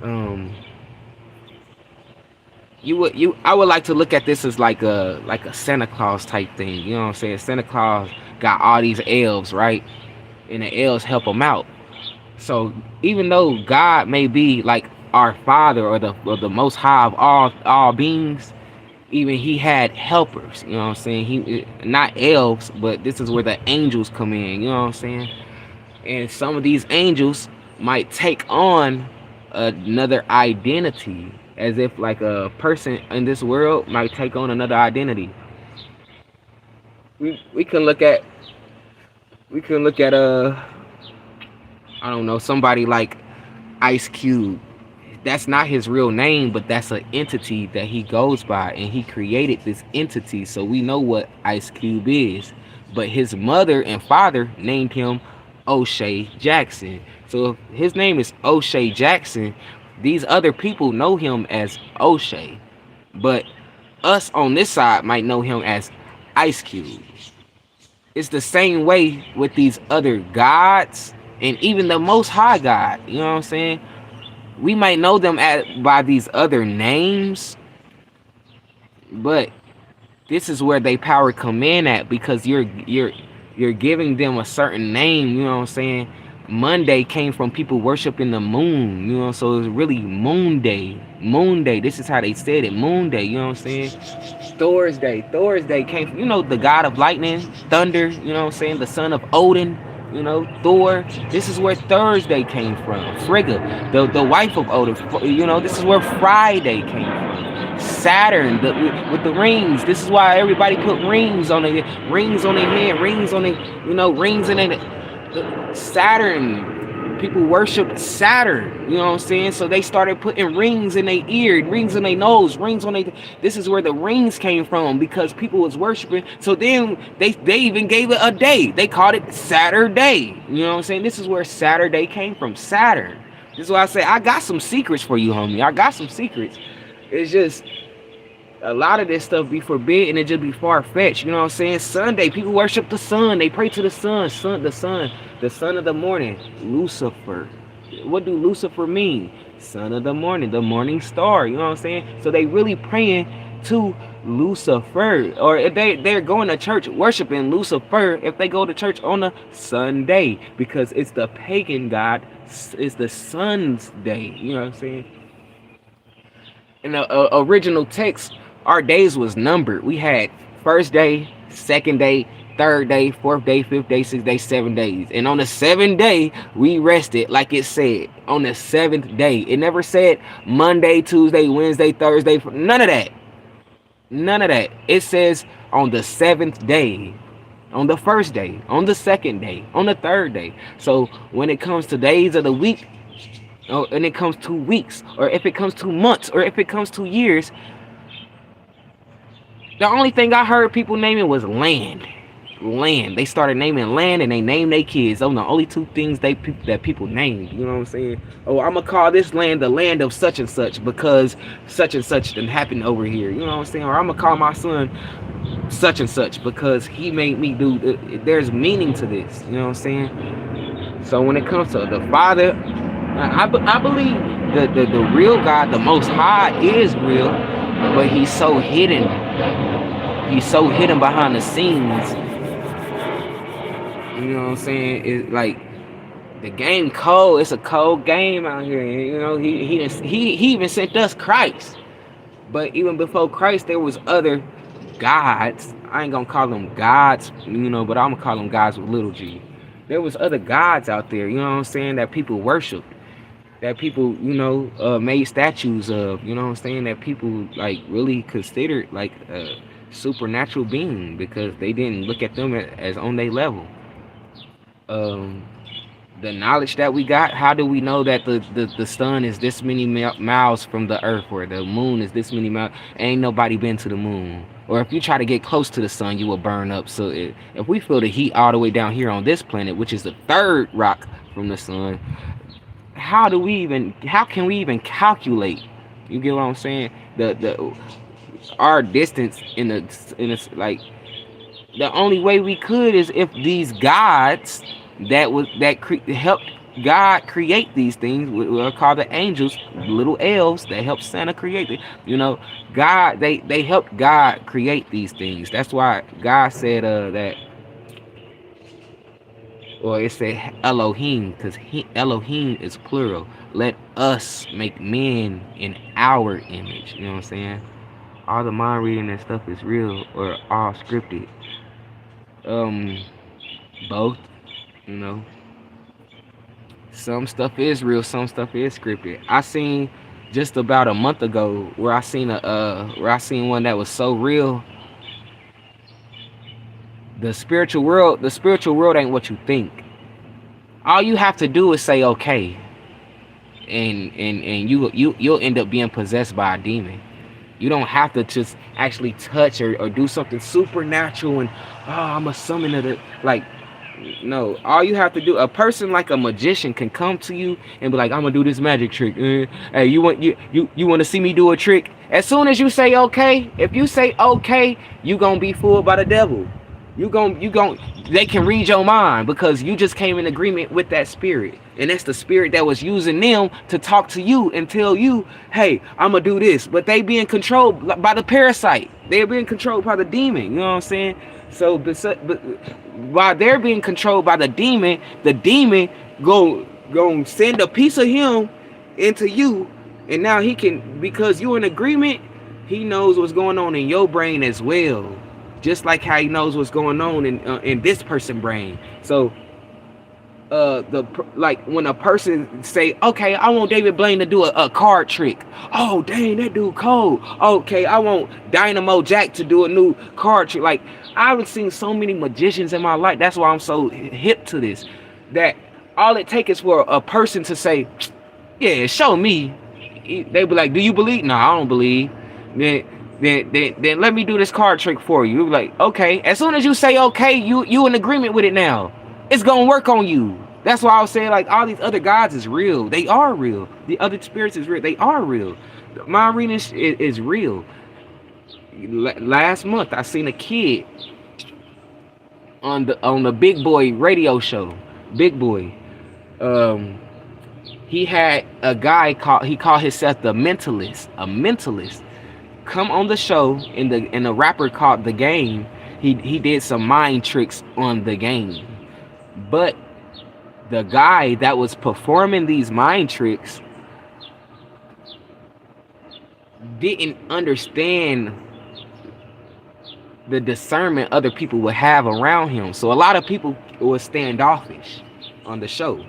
Speaker 2: Um, I would like to look at this as like a Santa Claus type thing. You know what I'm saying? Santa Claus got all these elves, right? And the elves help him out. So even though God may be like our Father, or the Most High of all beings, even he had helpers. You know what I'm saying? He not elves, but this is where the angels come in. You know what I'm saying? And some of these angels might take on another identity, as if like a person in this world might take on another identity. We can look at I don't know, somebody like Ice Cube. That's not his real name, but that's an entity that he goes by, and he created this entity, so we know what Ice Cube is. But his mother and father named him O'Shea Jackson. So if his name is O'Shea Jackson, these other people know him as O'Shea, but us on this side might know him as Ice Cube. It's the same way with these other gods, and even the Most High God. You know what I'm saying? We might know them by these other names, but this is where they power come in at, because you're giving them a certain name. You know what I'm saying? Monday came from people worshiping the moon. So it's really Moon Day. Moon Day. This is how they said it. Moon Day. You know what I'm saying? Thursday came from, the god of lightning, thunder. You know what I'm saying? The son of Odin. Thor. This is where Thursday came from. Frigga, the wife of Odin. This is where Friday came from. Saturn, with the rings. This is why everybody put rings on their head, rings in their Saturn. People worship Saturn. You know what I'm saying? So they started putting rings in their ear, rings in their nose, rings on their. This is where the rings came from, because people was worshiping. So then they even gave it a day. They called it Saturday. You know what I'm saying? This is where Saturday came from. Saturn. This is why I say I got some secrets for you, homie. I got some secrets. It's just a lot of this stuff be forbidden and just be far fetched. You know what I'm saying? Sunday, people worship the sun. They pray to the sun, the son of the morning, Lucifer. What do Lucifer mean? Son of the morning star. You know what I'm saying? So they really praying to Lucifer, or if they're going to church worshiping Lucifer if they go to church on a Sunday, because it's the pagan god. It's the sun's day. You know what I'm saying? In the original text, our days was numbered. We had first day, second day, third day, fourth day, fifth day, sixth day, 7 days. And on the seventh day, we rested, like it said. On the seventh day. It never said Monday, Tuesday, Wednesday, Thursday. None of that. None of that. It says on the seventh day. On the first day. On the second day. On the third day. So when it comes to days of the week, and it comes to weeks, or if it comes to months, or if it comes to years, the only thing I heard people naming was land. Land. They started naming land, and they named their kids. Those are the only two things that people named. You know what I'm saying? Oh, I'm gonna call this land the land of such and such because such and such didn't happen over here. You know what I'm saying? Or I'm gonna call my son such and such because he made me do. There's meaning to this. You know what I'm saying? So when it comes to the Father, I believe the real God, the Most High, is real, but He's so hidden. He's so hidden behind the scenes. You know what I'm saying? It's like the game cold. It's a cold game out here. You know, he even sent us Christ. But even before Christ, there was other gods. I ain't gonna call them gods, you know, but I'm gonna call them gods with little g. There was other gods out there. You know what I'm saying? That people worshiped. That people, you know, made statues of. You know what I'm saying? That people like really considered like a supernatural being because they didn't look at them as on their level. The knowledge that we got, how do we know that the sun is this many miles from the earth, or the moon is this many miles? Ain't nobody been to the moon. Or if you try to get close to the sun, you will burn up. So if we feel the heat all the way down here on this planet, which is the third rock from the sun, how can we even calculate? You get what I'm saying? Our distance in the like, the only way we could is if these gods helped God create these things, we'll call the angels, little elves that helped Santa create it. You know, God, they helped God create these things. That's why God said that, or it said Elohim, because Elohim is plural. Let us make men in our image. You know what I'm saying? All the mind reading and stuff is real or all scripted. Both, you know. Some stuff is real, some stuff is scripted. I seen just about a month ago where I seen one that was so real. The spiritual world ain't what you think. All you have to do is say okay, and you'll end up being possessed by a demon. You don't have to just actually touch or do something supernatural and I'm a summon of it. Like, no, all you have to do, a person like a magician can come to you and be like, I'm gonna do this magic trick. Hey, you want to see me do a trick? As soon as you say okay, if you say okay, you gonna be fooled by the devil. They can read your mind because you just came in agreement with that spirit. And that's the spirit that was using them to talk to you and tell you, hey, I'm going to do this. But they being controlled by the parasite. They're being controlled by the demon. You know what I'm saying? So while they're being controlled by the demon go send a piece of him into you. And now he can, because you're in agreement, he knows what's going on in your brain as well. Just like how he knows what's going on in this person's brain. So like when a person say, okay, I want David Blaine to do a card trick. Oh dang, that dude cold. Okay, I want Dynamo Jack to do a new card trick. Like, I've seen so many magicians in my life. That's why I'm so hip to this. That all it takes is for a person to say, yeah, show me. They be like, do you believe? No, I don't believe. Then let me do this card trick for you. You're like, okay. As soon as you say okay, you in agreement with it now. It's gonna work on you. That's why I was saying like all these other gods is real. They are real. The other spirits is real. They are real. My arena is real. Last month I seen a kid on the Big Boy radio show. Big Boy. Um, he had a guy called himself the mentalist. A mentalist come on the show in the rapper called The Game. He did some mind tricks on The Game, but the guy that was performing these mind tricks didn't understand the discernment other people would have around him. So a lot of people were standoffish on the show.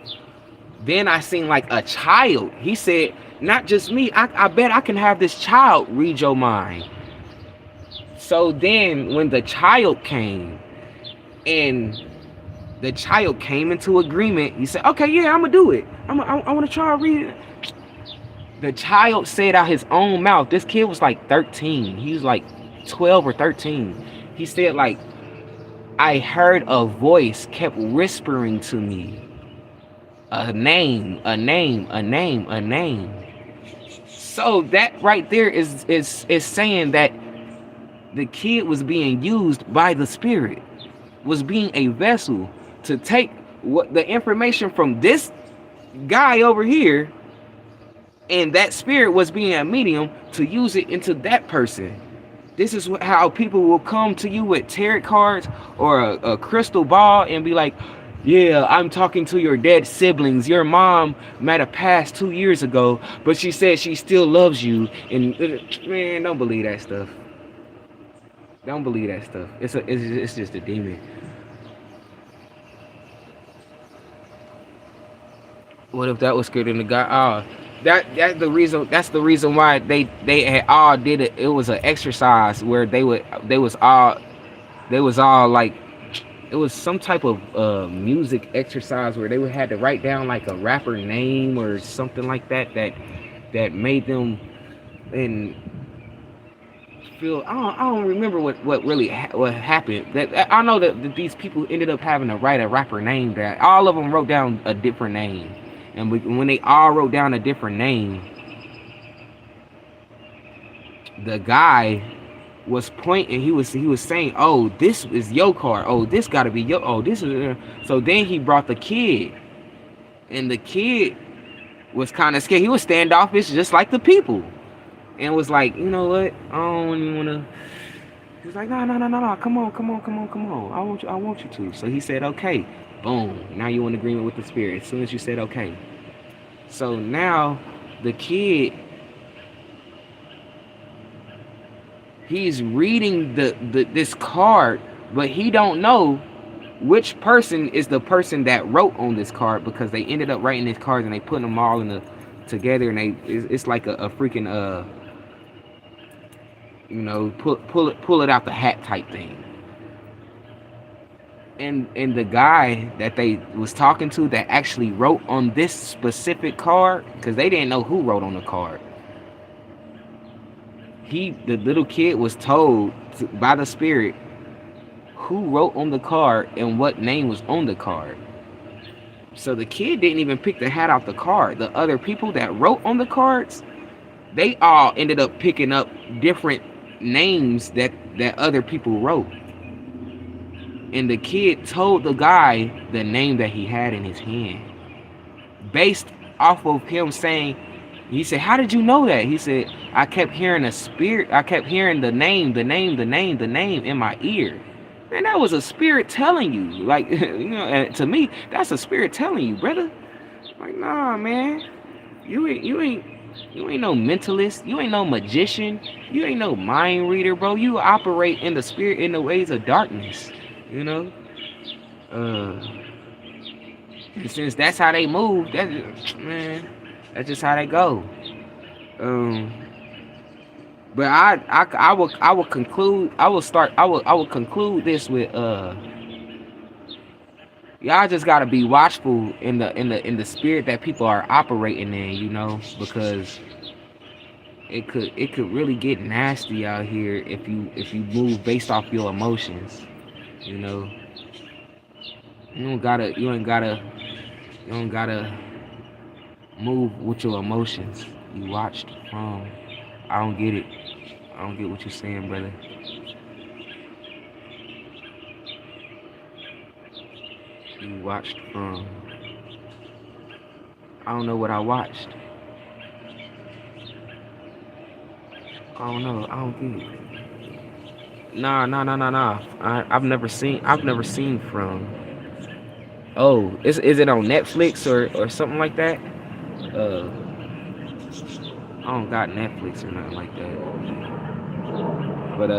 Speaker 2: Then I seen like a child. He said, not just me, I bet I can have this child read your mind. So then when the child came and the child came into agreement, he said, okay, yeah, I'm gonna do it. I want to try to read it. The child said out his own mouth, this kid was like 13. He was like 12 or 13. He said like, I heard a voice kept whispering to me a name, a name, a name, a name. So that right there is saying that the kid was being used by the spirit, was being a vessel to take what the information from this guy over here, and that spirit was being a medium to use it into that person. This is how people will come to you with tarot cards or a crystal ball and be like, yeah, I'm talking to your dead siblings. Your mom might have passed 2 years ago, but she said she still loves you. And man, don't believe that stuff. Don't believe that stuff. It's just a demon. What if that was scared in the guy? That's the reason. That's the reason why they had all did it. It was an exercise where they was all like, it was some type of music exercise where they would had to write down like a rapper name or something like that made them and feel. I don't remember what really what happened. That I know that these people ended up having to write a rapper name. That all of them wrote down a different name, and when they all wrote down a different name, the guy was pointing. He was saying, "Oh, this is your car. Oh, this got to be your. Oh, this is." So then he brought the kid, and the kid was kind of scared. He was standoffish, just like the people, and was like, "You know what? I don't even want to." He was like, "No, no, no, no, no. Come on, come on, come on, come on. I want you to." So he said, "Okay." Boom. Now you in agreement with the spirit. As soon as you said okay. So now the kid, he's reading this card, but he don't know which person is the person that wrote on this card, because they ended up writing these cards and they put them all in the together, and it's like a freaking pull it out the hat type thing. And the guy that they was talking to that actually wrote on this specific card, because they didn't know who wrote on the card. The little kid was told by the spirit who wrote on the card and what name was on the card. So the kid didn't even pick the hat off the card. The other people that wrote on the cards, they all ended up picking up different names that other people wrote. And the kid told the guy the name that he had in his hand, based off of him saying, he said, "How did you know that?" He said, "I kept hearing a spirit. I kept hearing the name in my ear." Man, that was a spirit telling you. Like, and to me, that's a spirit telling you, brother. Like, nah, man, you ain't no mentalist. You ain't no magician. You ain't no mind reader, bro. You operate in the spirit, in the ways of darkness. And since that's how they move, that's just how they go. But I will conclude. I will conclude this with y'all just gotta be watchful in the spirit that people are operating in, because it could really get nasty out here if you move based off your emotions. You ain't gotta You don't gotta move with your emotions. You watched from. I don't get it. I don't get what you're saying, brother. You watched from. I don't know what I watched. I don't know. I don't get it. Nah, nah, nah, nah, nah. I've never seen. I've never seen from. Oh, is it on Netflix or something like that? Uh, I don't got Netflix or nothing like that. But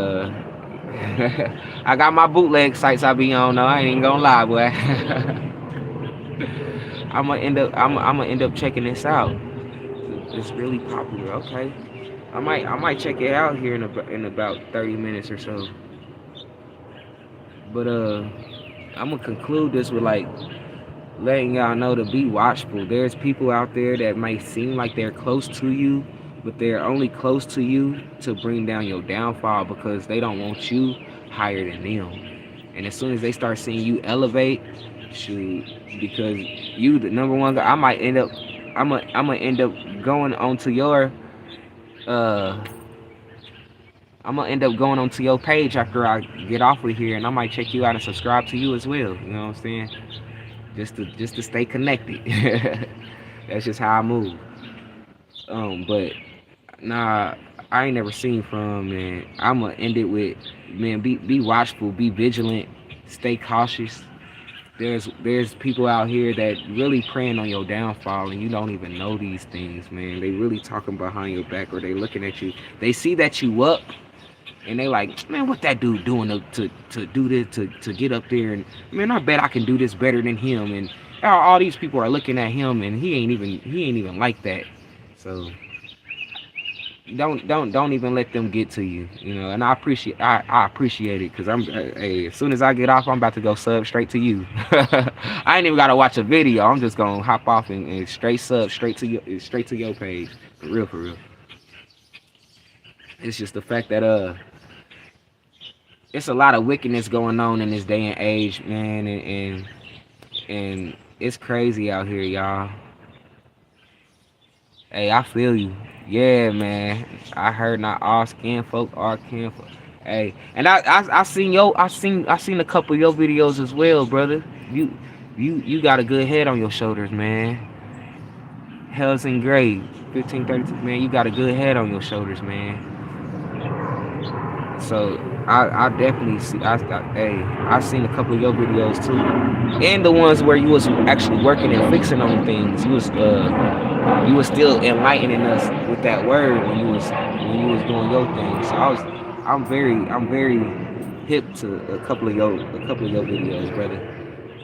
Speaker 2: I got my bootleg sites I be on though. I ain't gonna lie, boy. I'm gonna end up checking this out. It's really popular. Okay, I might check it out here in about 30 minutes or so. But I'm gonna conclude this with like letting y'all know to be watchful. There's people out there that might seem like they're close to you, but they're only close to you to bring down your downfall because they don't want you higher than them. And as soon as they start seeing you elevate, shoot, because you the number one guy, I'm gonna end up going onto your uh I'm gonna end up going onto your page after I get off of here, and I might check you out and subscribe to you as well. You know what I'm saying? Just to stay connected. That's just how I move. But nah, I ain't never seen from, man. I'ma end it with, man, be watchful, be vigilant, stay cautious. There's people out here that really preying on your downfall, and you don't even know these things, man. They really talking behind your back, or they looking at you. They see that you up, and they like, man, what that dude doing to do this to get up there, and man, I bet I can do this better than him, and all these people are looking at him, and he ain't even like that. So don't even let them get to you, you know. And I appreciate it, because hey, as soon as I get off, I'm about to go sub straight to you. I ain't even gotta watch a video. I'm just gonna hop off and straight sub straight to your page, for real. It's just the fact that it's a lot of wickedness going on in this day and age, man, and it's crazy out here, y'all. Hey, I feel you. Yeah, man. I heard not all skin folk are kin folk. Hey, and I seen a couple of your videos as well, brother. You got a good head on your shoulders, man. Hell's in grade 1532, man. You got a good head on your shoulders, man. So I definitely see. I seen a couple of your videos too, and the ones where you was actually working and fixing on things. You was still enlightening us with that word when you was doing your thing. So I'm very hip to a couple of your videos, brother.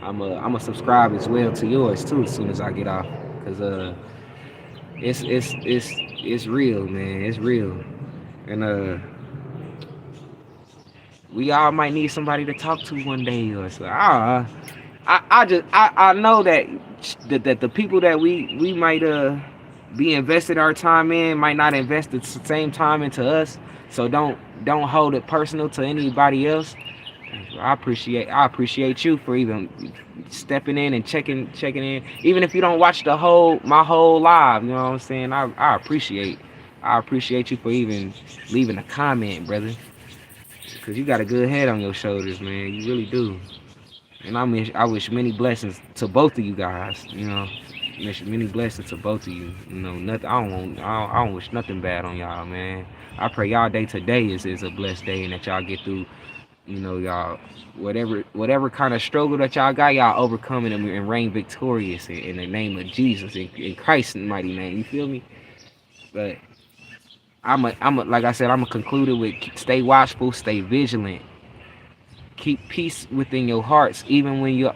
Speaker 2: I'm a subscribe as well to yours too as soon as I get off, cause it's real, man. It's real, and we all might need somebody to talk to one day or so. I know that the people that we might be invested our time in might not invest the same time into us. So don't hold it personal to anybody else. I appreciate you for even stepping in and checking in. Even if you don't watch my whole live, you know what I'm saying? I appreciate you for even leaving a comment, brother. Cause you got a good head on your shoulders, man. You really do. And I wish many blessings to both of you guys. You know, wish many blessings to both of you. You know, nothing. I don't wish nothing bad on y'all, man. I pray y'all day to day is a blessed day, and that y'all get through. You know, y'all whatever kind of struggle that y'all got, y'all overcome it and reign victorious in the name of Jesus, in Christ's mighty name. You feel me? But like I said, I'm gonna conclude it with stay watchful, stay vigilant, keep peace within your hearts, even when you're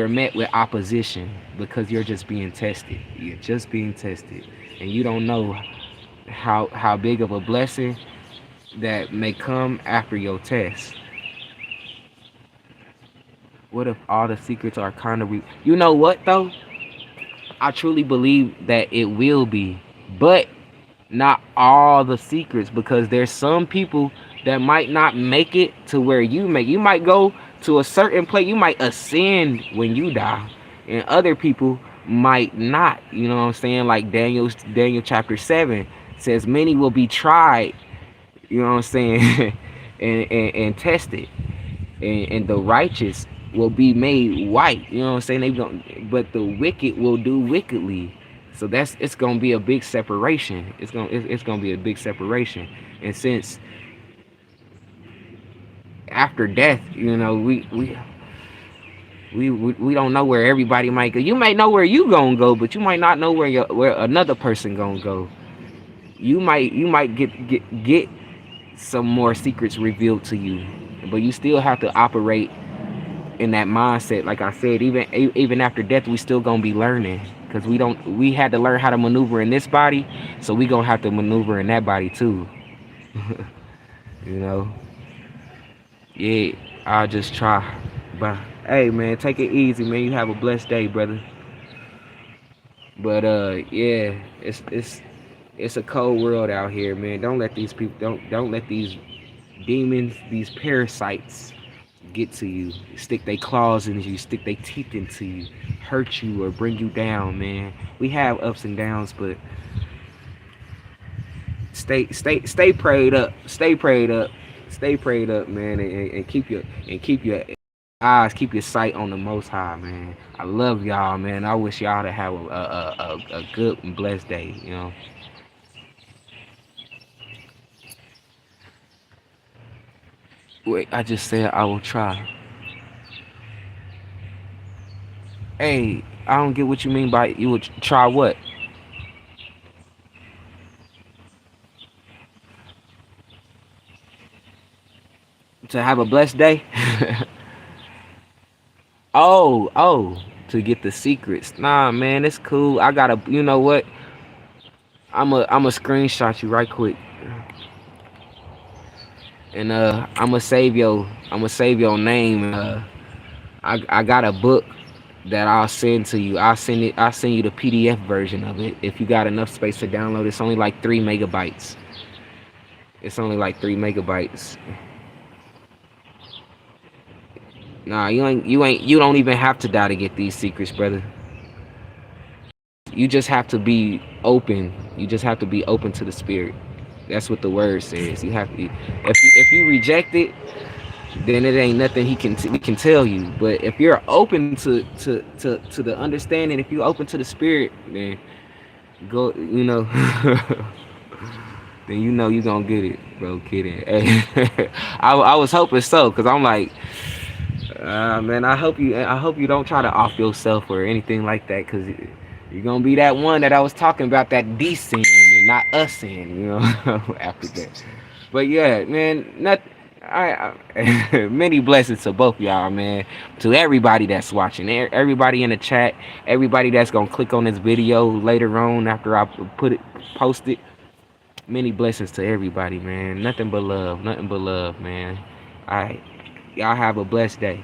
Speaker 2: met with opposition, because you're just being tested. You're just being tested, and you don't know how big of a blessing that may come after your test. What if all the secrets are kind of you know what though? I truly believe that it will be, but not all the secrets, because there's some people that might not make it to where you might go to a certain place. You might ascend when you die, and other people might not. You know what I'm saying? Like Daniel chapter 7 says many will be tried, you know what I'm saying, and tested, and the righteous will be made white. You know what I'm saying? They don't, but the wicked will do wickedly. So that's it's gonna be a big separation. It's gonna be a big separation. And since after death, you know, we don't know where everybody might go. You might know where you gonna go, but you might not know where another person gonna go. You might get some more secrets revealed to you, but you still have to operate in that mindset. Like I said, even after death, we still gonna be learning because we had to learn how to maneuver in this body, so we gonna have to maneuver in that body too. You know, yeah. I'll just try, but hey, man, take it easy, man. You have a blessed day, brother. But yeah, it's a cold world out here, man. Don't let these people don't let these demons, these parasites get to you, stick their claws into you, stick their teeth into you, hurt you or bring you down, man. We have ups and downs, but stay prayed up, stay prayed up, man, and keep your eyes, keep your sight on the Most High, man. I love y'all, man. I wish y'all to have a good and blessed day, you know. Wait, I just said I will try. Hey, I don't get what you mean by you would try what? To have a blessed day? Oh, to get the secrets. Nah, man, it's cool. I gotta, you know what? I'm a screenshot you right quick, and I'm gonna save your name. I got a book that I'll send to you. I'll send you the PDF version of it if you got enough space to download. It's only like 3 megabytes. It's only like 3 megabytes. Nah, you don't even have to die to get these secrets, brother. You just have to be open. You just have to be open to the spirit. That's what the word says. You have to. If you reject it, then it ain't nothing we can tell you. But if you're open to the understanding, if you're open to the spirit, then go. You know, then you know you gonna get it, bro. Kidding. Hey, I was hoping so, cause I'm like, man, I hope you don't try to off yourself or anything like that, cause you're gonna be that one that I was talking about, that descend and not us in, you know, after that. But yeah, man, not many blessings to both y'all, man. To everybody that's watching, everybody in the chat, everybody that's gonna click on this video later on after I post it. Many blessings to everybody, man. Nothing but love, man. All right, y'all have a blessed day.